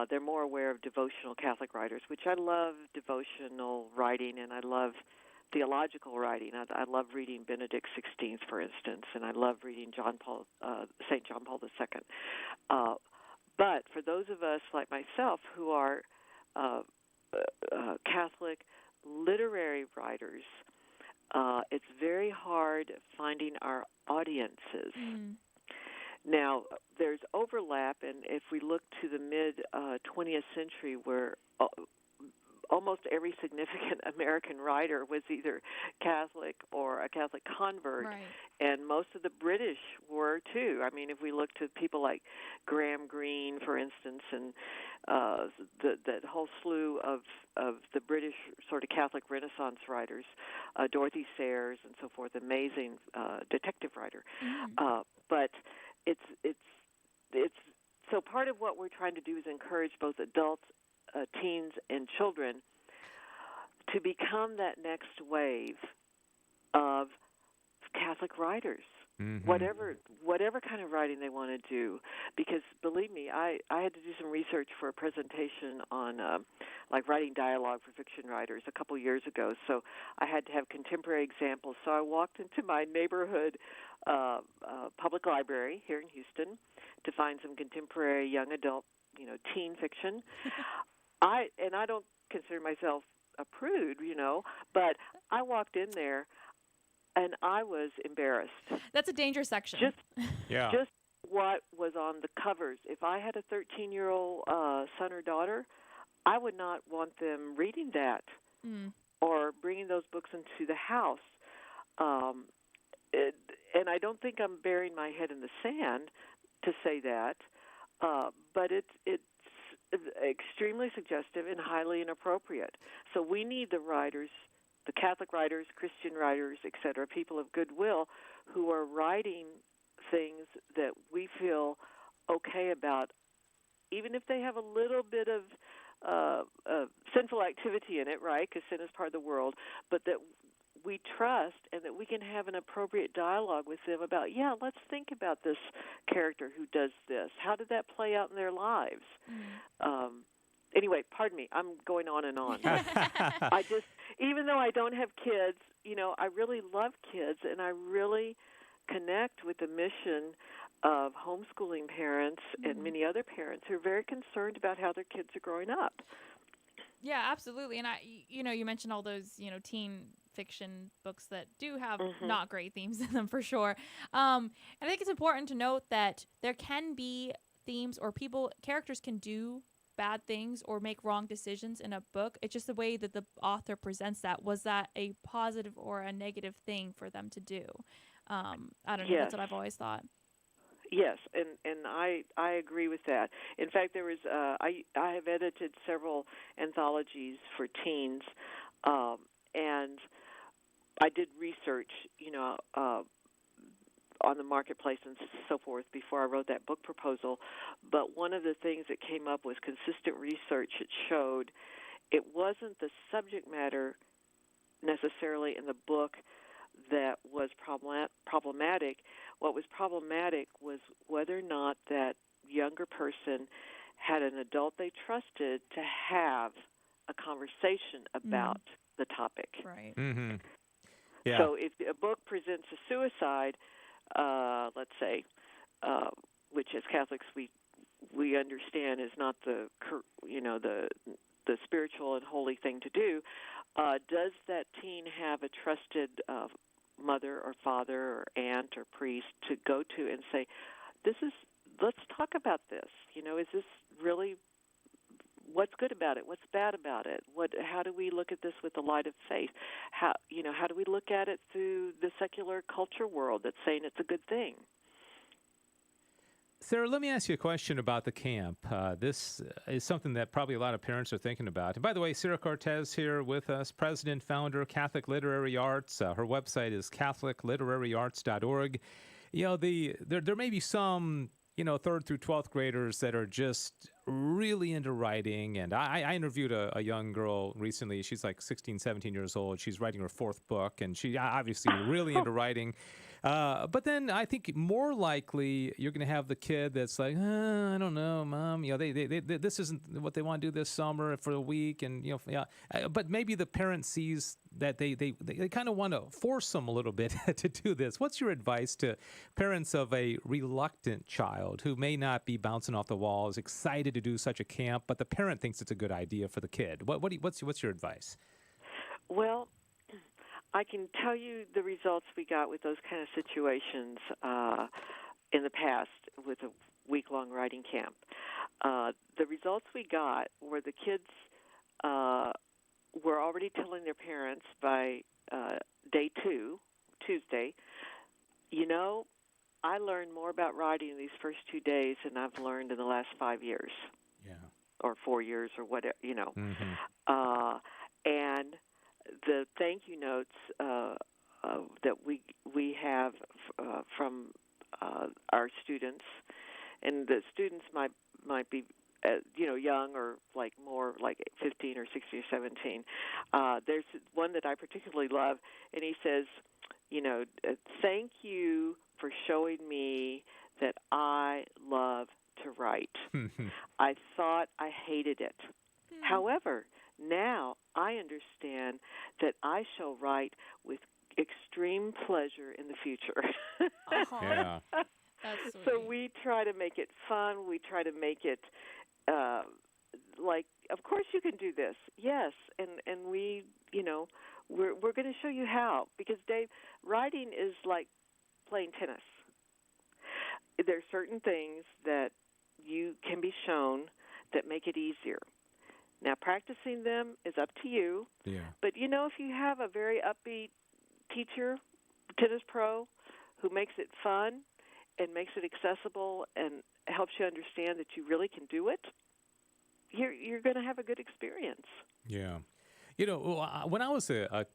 Speaker 14: They're more aware of devotional Catholic writers, which I love devotional writing, and I love theological writing. I love reading Benedict XVI, for instance, and I love reading St. John Paul II. But for those of us like myself who are Catholic literary writers, it's very hard finding our audiences. Now, there's overlap, and if we look to the mid-20th century, where almost every significant American writer was either Catholic or a Catholic convert, and most of the British were too. I mean, if we look to people like Graham Greene, for instance, and that whole slew of the British sort of Catholic Renaissance writers, Dorothy Sayers and so forth, amazing detective writer. But it's so part of what we're trying to do is encourage both adults, teens, and children to become that next wave of Catholic writers, whatever kind of writing they want to do. Because believe me, I had to do some research for a presentation on like writing dialogue for fiction writers a couple years ago. So I had to have contemporary examples. So I walked into my neighborhood public library here in Houston to find some contemporary young adult, teen fiction. I don't consider myself a prude, but I walked in there and I was embarrassed.
Speaker 6: That's a dangerous section.
Speaker 14: Just what was on the covers. If I had a 13-year-old son or daughter, I would not want them reading that or bringing those books into the house. And I don't think I'm burying my head in the sand to say that, but it's extremely suggestive and highly inappropriate. So we need the writers, the Catholic writers, Christian writers, etc., people of goodwill who are writing things that we feel okay about, even if they have a little bit of sinful activity in it, right, because sin is part of the world, but that we trust and that we can have an appropriate dialogue with them about, let's think about this character who does this. How did that play out in their lives? Anyway, pardon me, I'm going on and on. I just, even though I don't have kids, I really love kids, and I really connect with the mission of homeschooling parents and many other parents who are very concerned about how their kids are growing up.
Speaker 6: Yeah, absolutely. And you mentioned all those, teen fiction books that do have not great themes in them for sure. And I think it's important to note that there can be themes or characters can do bad things or make wrong decisions in a book. It's just the way that the author presents that. Was that a positive or a negative thing for them to do? I don't know. That's what I've always thought.
Speaker 14: Yes, and I agree with that. In fact, there was I have edited several anthologies for teens, and I did research, on the marketplace and so forth before I wrote that book proposal. But one of the things that came up was consistent research that showed it wasn't the subject matter necessarily in the book that was problematic. What was problematic was whether or not that younger person had an adult they trusted to have a conversation about the topic.
Speaker 6: Right.
Speaker 1: Mm-hmm. Yeah.
Speaker 14: So if a book presents a suicide, let's say, which as Catholics we understand is not the spiritual and holy thing to do, does that teen have a trusted mother or father or aunt or priest to go to and say, let's talk about this. Is this really, what's good about it? What's bad about it? How do we look at this with the light of faith? How do we look at it through the secular culture world that's saying it's a good thing?
Speaker 1: Sarah, let me ask you a question about the camp. This is something that probably a lot of parents are thinking about. And by the way, Sarah Cortes here with us, president, founder, Catholic Literary Arts. Her website is catholicliteraryarts.org. There may be some, 3rd through 12th graders that are just really into writing. And I interviewed a young girl recently. She's like 16, 17 years old. She's writing her 4th book, and she obviously really into writing. But then I think more likely you're going to have the kid that's like, I don't know, Mom. They this isn't what they want to do this summer for a week, and But maybe the parent sees that they kind of want to force them a little bit to do this. What's your advice to parents of a reluctant child who may not be bouncing off the walls, excited to do such a camp, but the parent thinks it's a good idea for the kid? What's your advice?
Speaker 14: Well, I can tell you the results we got with those kind of situations in the past with a week-long writing camp. The results we got were the kids were already telling their parents by day 2, Tuesday, I learned more about writing in these first 2 days than I've learned in the last 5 years.
Speaker 1: Yeah.
Speaker 14: Or 4 years or whatever, and the thank you notes that we have from our students, and the students might be young or like more like 15 or 16 or 17. There's one that I particularly love, and he says, thank you for showing me that I love to write. I thought I hated it. However, now I understand that I shall write with extreme pleasure in the future.
Speaker 1: Yeah.
Speaker 6: That's sweet.
Speaker 14: So we try to make it fun. We try to make it like, of course you can do this. Yes, and we, we're going to show you how, because Dave, writing is like playing tennis. There are certain things that you can be shown that make it easier. Now, practicing them is up to you.
Speaker 1: Yeah.
Speaker 14: But, if you have a very upbeat teacher, tennis pro who makes it fun and makes it accessible and helps you understand that you really can do it, you're going to have a good experience.
Speaker 1: Yeah. When I was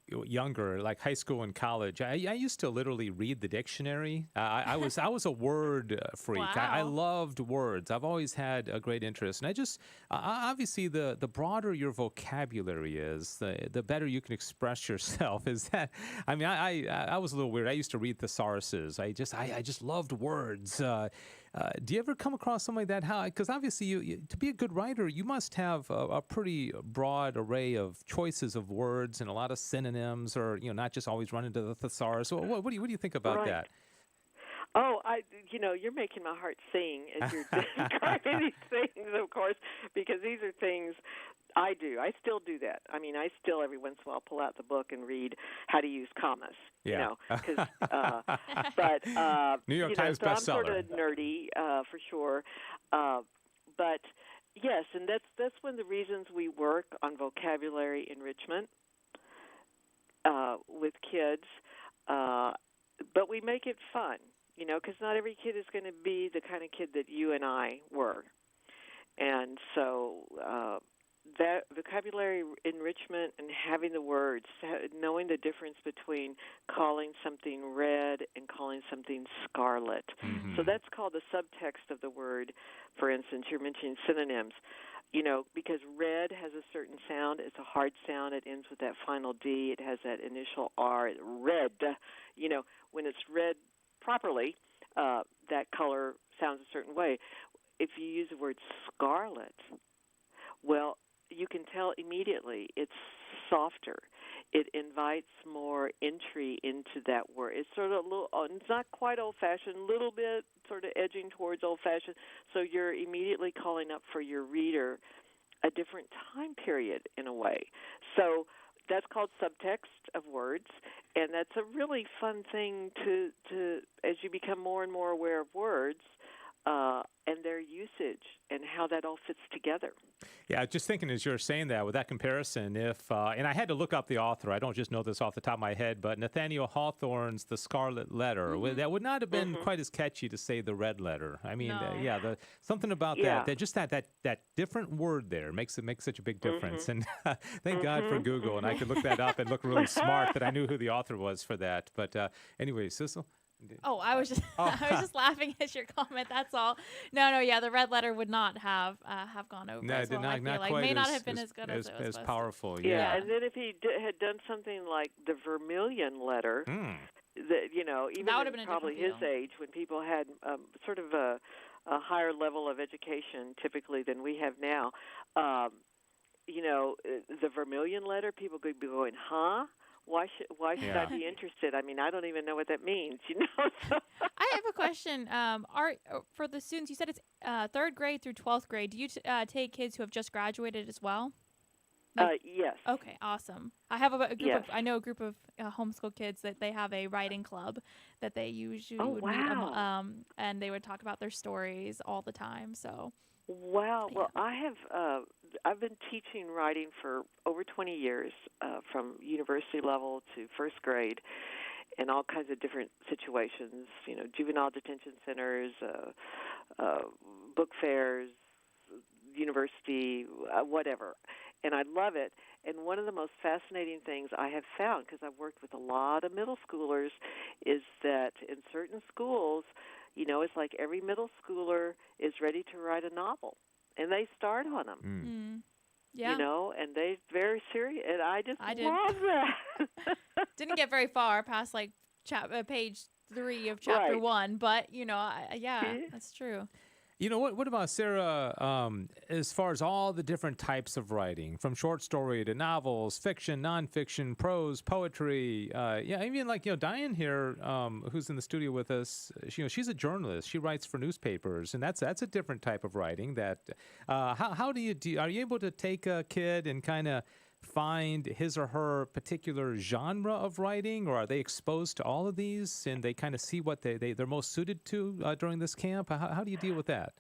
Speaker 1: younger, like high school and college, I used to literally read the dictionary. I was a word freak.
Speaker 6: Wow.
Speaker 1: I loved words. I've always had a great interest, and obviously the broader your vocabulary is, the better you can express yourself. Is that? I mean, I was a little weird. I used to read thesauruses. I just loved words. Do you ever come across something like that? How? Because obviously, you to be a good writer, you must have a pretty broad array of choices of words and a lot of synonyms, or not just always run into the thesaurus. So what do you think about that?
Speaker 14: Oh, you're making my heart sing as you're describing these things, of course, because these are things I do. I still do that. I mean, I still every once in a while pull out the book and read how to use commas.
Speaker 1: Yeah.
Speaker 14: But
Speaker 1: New York Times
Speaker 14: so
Speaker 1: bestseller.
Speaker 14: I'm sort of nerdy for sure. But yes, and that's one of the reasons we work on vocabulary enrichment with kids. But we make it fun, because not every kid is going to be the kind of kid that you and I were. And so that vocabulary enrichment and having the words, knowing the difference between calling something red and calling something scarlet.
Speaker 1: Mm-hmm.
Speaker 14: So that's called the subtext of the word. For instance, you're mentioning synonyms. Because red has a certain sound. It's a hard sound. It ends with that final D. It has that initial R. Red. When it's read properly, that color sounds a certain way. If you use the word scarlet, well, you can tell immediately it's softer. It invites more entry into that word. It's sort of it's not quite old-fashioned, a little bit sort of edging towards old-fashioned. So you're immediately calling up for your reader a different time period in a way. So that's called subtext of words, and that's a really fun thing to as you become more and more aware of words and their usage and how that all fits together.
Speaker 1: Yeah, just thinking as you're saying that, with that comparison, and I had to look up the author. I don't just know this off the top of my head, but Nathaniel Hawthorne's The Scarlet Letter.
Speaker 6: Mm-hmm.
Speaker 1: That would not have been quite as catchy to say the red letter. I mean,
Speaker 6: no.
Speaker 1: Something about that just that different word there makes such a big difference. And thank God for Google, and I could look that up and look really smart that I knew who the author was for that. But anyway, Sissel?
Speaker 6: Oh, I was just laughing at your comment. That's all. No, yeah, the red letter would not have gone over.
Speaker 1: No,
Speaker 6: as well.
Speaker 1: not
Speaker 6: I feel like
Speaker 1: quite
Speaker 6: may not
Speaker 1: as,
Speaker 6: have been as good as it was supposed
Speaker 1: powerful.
Speaker 6: to.
Speaker 1: Yeah.
Speaker 14: And then if he had done something like the Vermilion Letter, that even
Speaker 6: that would have been
Speaker 14: probably his age, when people had sort of a higher level of education typically than we have now, the Vermilion Letter, people could be going, huh? Why should I be interested? I mean, I don't even know what that means, So.
Speaker 6: I have a question. For the students, you said it's 3rd grade through 12th grade. Do you take kids who have just graduated as well?
Speaker 14: Yes.
Speaker 6: Okay, awesome. I have a group of homeschool kids that they have a writing club that they usually would meet and they would talk about their stories all the time. So.
Speaker 14: Wow. Well, I've been teaching writing for over 20 years, from university level to 1st grade, in all kinds of different situations. Juvenile detention centers, book fairs, university, whatever. And I love it. And one of the most fascinating things I have found, because I've worked with a lot of middle schoolers, is that in certain schools, it's like every middle schooler is ready to write a novel, and they start on them.
Speaker 6: Mm. Yeah.
Speaker 14: And they're very serious, and I love that.
Speaker 6: Didn't get very far past like page 3 of chapter 1, but that's true.
Speaker 1: What about Sarah, as far as all the different types of writing, from short story to novels, fiction, nonfiction, prose, poetry, even like, Diane here, who's in the studio with us, she's a journalist. She writes for newspapers, and that's a different type of writing that, how do you are you able to take a kid and kind of find his or her particular genre of writing, or are they exposed to all of these and they kind of see what they're most suited to during this camp? How do you deal with that?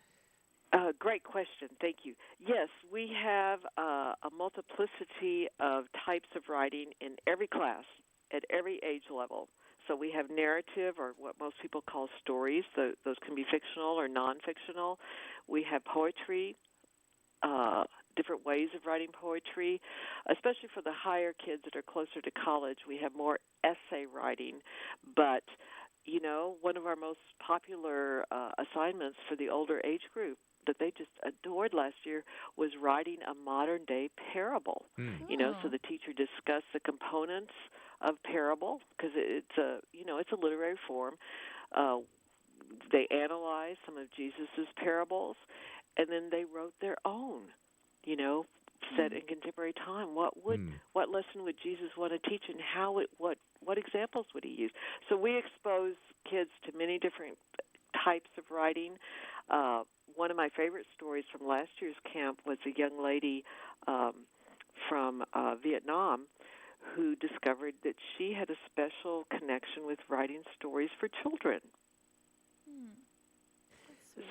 Speaker 14: Great question. Thank you. Yes, we have a multiplicity of types of writing in every class at every age level. So we have narrative, or what most people call stories. Those can be fictional or non-fictional. We have poetry, different ways of writing poetry. Especially for the higher kids that are closer to college, we have more essay writing. But, you know, one of our most popular assignments for the older age group that they just adored last year was writing a modern-day parable. You know, so the teacher discussed the components of parable, because it's a literary form. They analyzed some of Jesus's parables, and then they wrote their own, you know, set in contemporary time. What lesson would Jesus want to teach, and what examples would he use? So we expose kids to many different types of writing. One of my favorite stories from last year's camp was a young lady from Vietnam who discovered that she had a special connection with writing stories for children.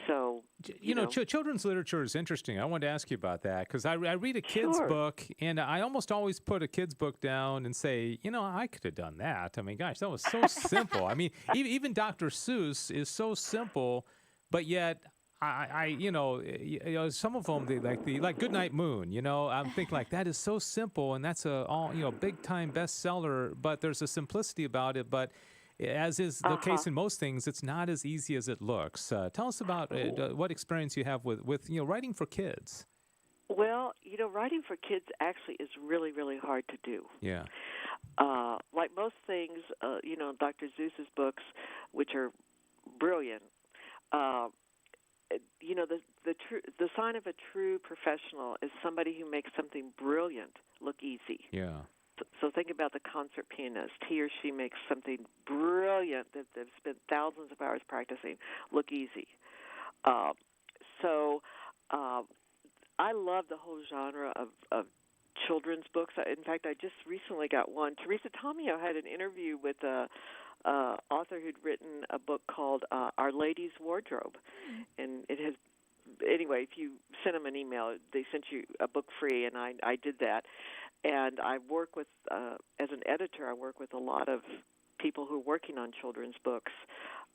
Speaker 14: So,
Speaker 1: you know, children's literature is interesting. I wanted to ask you about that because I read a kid's book, and I almost always put a kid's book down and say, you know, I could have done that. I mean, gosh, that was so simple. I mean, even Dr. Seuss is so simple, but yet you know, some of them they like Goodnight Moon. You know, I'm thinking like that is so simple, and that's a big time bestseller. But there's a simplicity about it. But as is the case in most things, it's not as easy as it looks. Tell us about what experience you have with writing for kids.
Speaker 14: Well, you know, writing for kids actually is really, really hard to do.
Speaker 1: Yeah.
Speaker 14: Like most things, you know, Dr. Seuss's books, which are brilliant. You know, the sign of a true professional is somebody who makes something brilliant look easy.
Speaker 1: Yeah.
Speaker 14: So think about the concert pianist. He or she makes something brilliant that they've spent thousands of hours practicing look easy. So I love the whole genre of children's books. In fact, I just recently got one. Teresa Tomeo had an interview with a author who'd written a book called Our Lady's Wardrobe. And it has, anyway, if you send them an email, they sent you a book free, and I did that. And I work with, as an editor, I work with a lot of people who are working on children's books.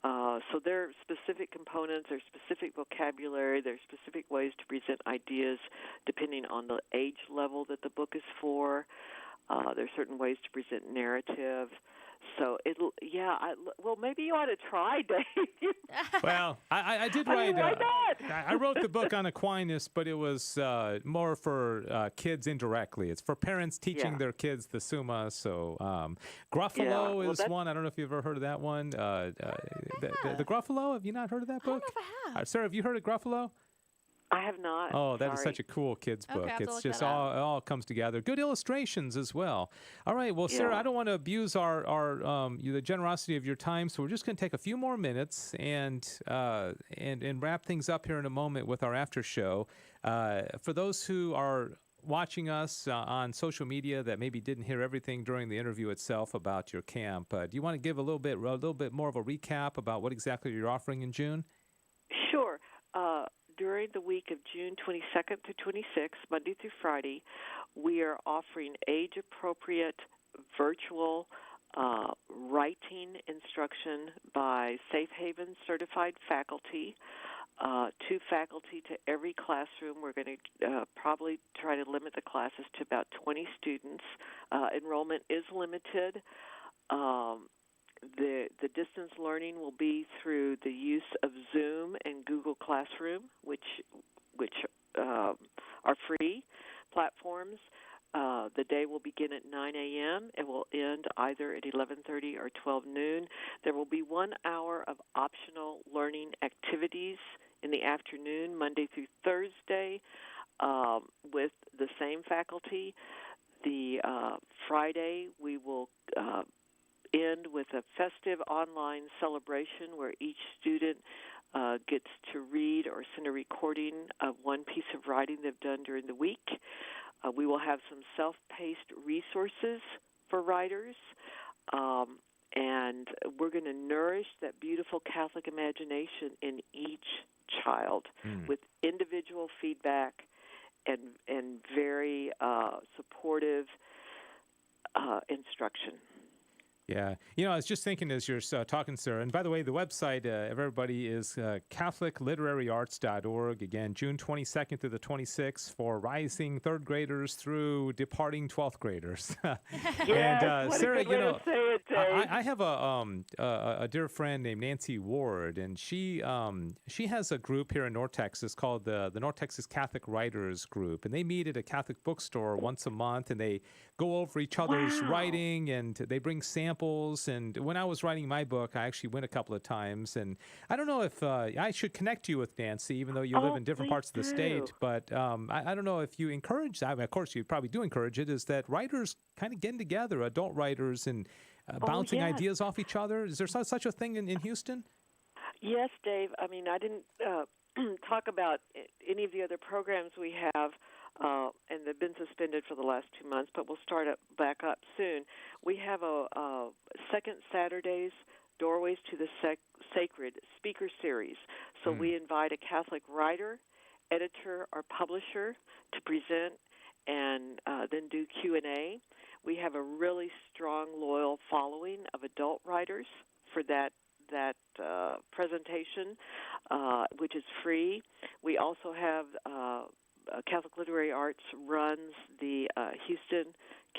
Speaker 14: So there are specific components, there's specific vocabulary, there's specific ways to present ideas depending on the age level that the book is for. There's certain ways to present narrative. So well, maybe you ought to try, Dave.
Speaker 1: Well, I did write.
Speaker 14: Why not?
Speaker 1: I wrote the book on Aquinas, but it was more for kids indirectly. It's for parents teaching their kids the Summa. So Gruffalo is one. I don't know if you've ever heard of that one. The Gruffalo. Have you not heard of that book?
Speaker 6: I don't know if I have.
Speaker 1: Sarah, have you heard of Gruffalo?
Speaker 14: I have not.
Speaker 1: Oh, that is such a cool kid's book. It's just all comes together. Good illustrations as well. All right. Well, Sarah, I don't want to abuse the generosity of your time, so we're just going to take a few more minutes and wrap things up here in a moment with our after show. For those who are watching us on social media that maybe didn't hear everything during the interview itself about your camp, do you want to give a little bit more of a recap about what exactly you're offering in June?
Speaker 14: Sure. During the week of June 22nd to 26th, Monday through Friday, we are offering age-appropriate virtual writing instruction by Safe Haven certified faculty, 2 faculty to every classroom. We're going to probably try to limit the classes to about 20 students. Enrollment is limited. The distance learning will be through the use of Zoom and Google Classroom, which are free platforms. The day will begin at 9 a.m. and will end either at 11:30 or 12 noon. There will be 1 hour of optional learning activities in the afternoon, Monday through Thursday, with the same faculty. The Friday, we will end with a festive online celebration where each student gets to read or send a recording of one piece of writing they've done during the week. We will have some self-paced resources for writers, and we're going to nourish that beautiful Catholic imagination in each child with individual feedback and very supportive instruction.
Speaker 1: Yeah. I was just thinking as you're talking, Sarah, and by the way, the website of everybody is CatholicLiteraryArts.org. Again, June 22nd through the 26th for rising third graders through departing 12th graders.
Speaker 14: Yes,
Speaker 1: Sarah,
Speaker 14: a good way to say it, Dave.
Speaker 1: I have a dear friend named Nancy Ward, and she has a group here in North Texas called the North Texas Catholic Writers Group, and they meet at a Catholic bookstore once a month, and they go over each other's writing, and they bring samples. And when I was writing my book, I actually went a couple of times. And I don't know if I should connect you with Nancy, even though you live in different parts of the state. But I don't know if you encourage, of course, you probably do encourage it, is that writers kind of getting together, adult writers, and bouncing ideas off each other. Is there such a thing in Houston?
Speaker 14: Yes, Dave. I mean, I didn't talk about any of the other programs we have. And they've been suspended for the last 2 months, but we'll start back up soon. We have a second Saturdays, Doorways to the Sacred speaker series. So we invite a Catholic writer, editor, or publisher to present and then do Q&A. We have a really strong, loyal following of adult writers for that presentation, which is free. We also have Catholic Literary Arts runs the Houston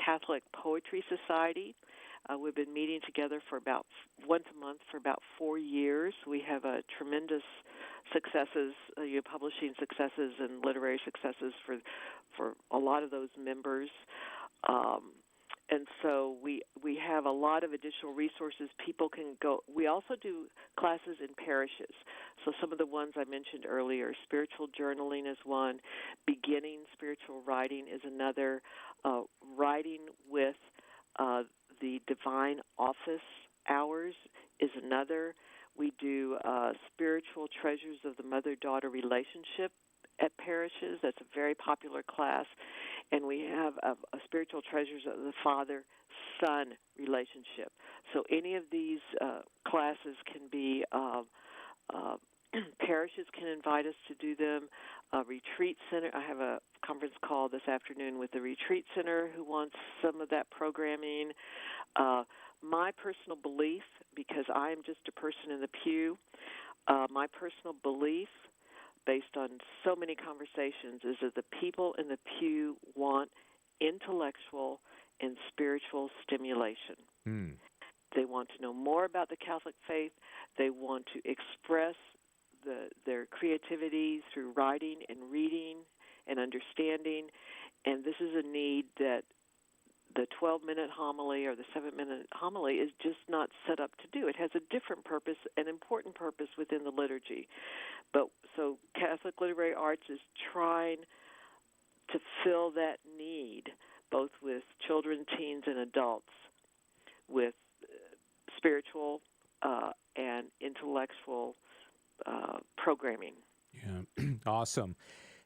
Speaker 14: Catholic Poetry Society. We've been meeting together for about once a month for about 4 years. We have tremendous successes, publishing successes and literary successes for a lot of those members. And so we have a lot of additional resources. People can go. We also do classes in parishes. So some of the ones I mentioned earlier, spiritual journaling is one, beginning spiritual writing is another, writing with the divine office hours is another. We do spiritual treasures of the mother-daughter relationship at parishes. That's a very popular class. And we have a spiritual treasures of the father-son relationship. So any of these classes can be, parishes can invite us to do them. Retreat Center, I have a conference call this afternoon with the Retreat Center who wants some of that programming. My personal belief, because I am just a person in the pew, my personal belief based on so many conversations is that the people in the pew want intellectual and spiritual stimulation. They want to know more about the Catholic faith. They want to express their creativity through writing and reading and understanding. And this is a need that the 12-minute homily or the 7-minute homily is just not set up to do. It has a different purpose, an important purpose within the liturgy. But so Catholic Literary Arts is trying to fill that need, both with children, teens, and adults, with spiritual and intellectual programming.
Speaker 1: Yeah, awesome.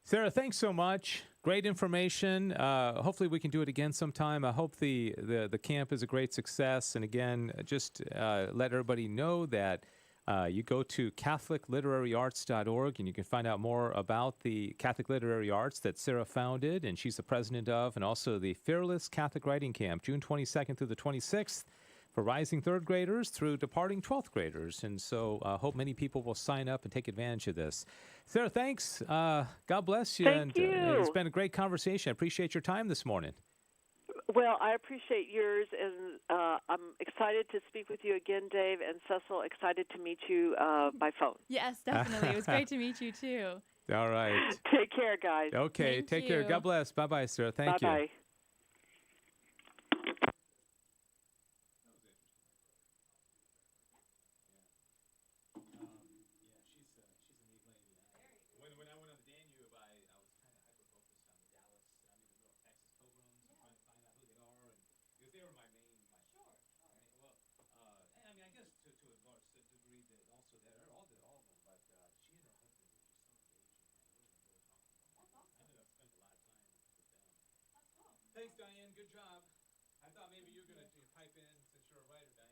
Speaker 1: Sarah, thanks so much. Great information. Hopefully we can do it again sometime. I hope the camp is a great success. And again, just let everybody know that you go to CatholicLiteraryArts.org and you can find out more about the Catholic Literary Arts that Sarah founded and she's the president of, and also the Fairless Catholic Writing Camp, June 22nd through the 26th. For rising third graders through departing 12th graders. And so I hope many people will sign up and take advantage of this. Sarah, thanks. God bless you.
Speaker 14: Thank you.
Speaker 1: It's been a great conversation. I appreciate your time this morning.
Speaker 14: Well, I appreciate yours, and I'm excited to speak with you again, Dave, and Cecil, excited to meet you by phone.
Speaker 6: Yes, definitely. It was great to meet you, too.
Speaker 1: All right.
Speaker 14: Take care, guys.
Speaker 1: Okay, take care. God bless. Bye-bye, Sarah. Thank you.
Speaker 14: Bye-bye.
Speaker 1: Thanks, Diane. Good job. I thought maybe you were going to pipe in since you're a writer, Diane.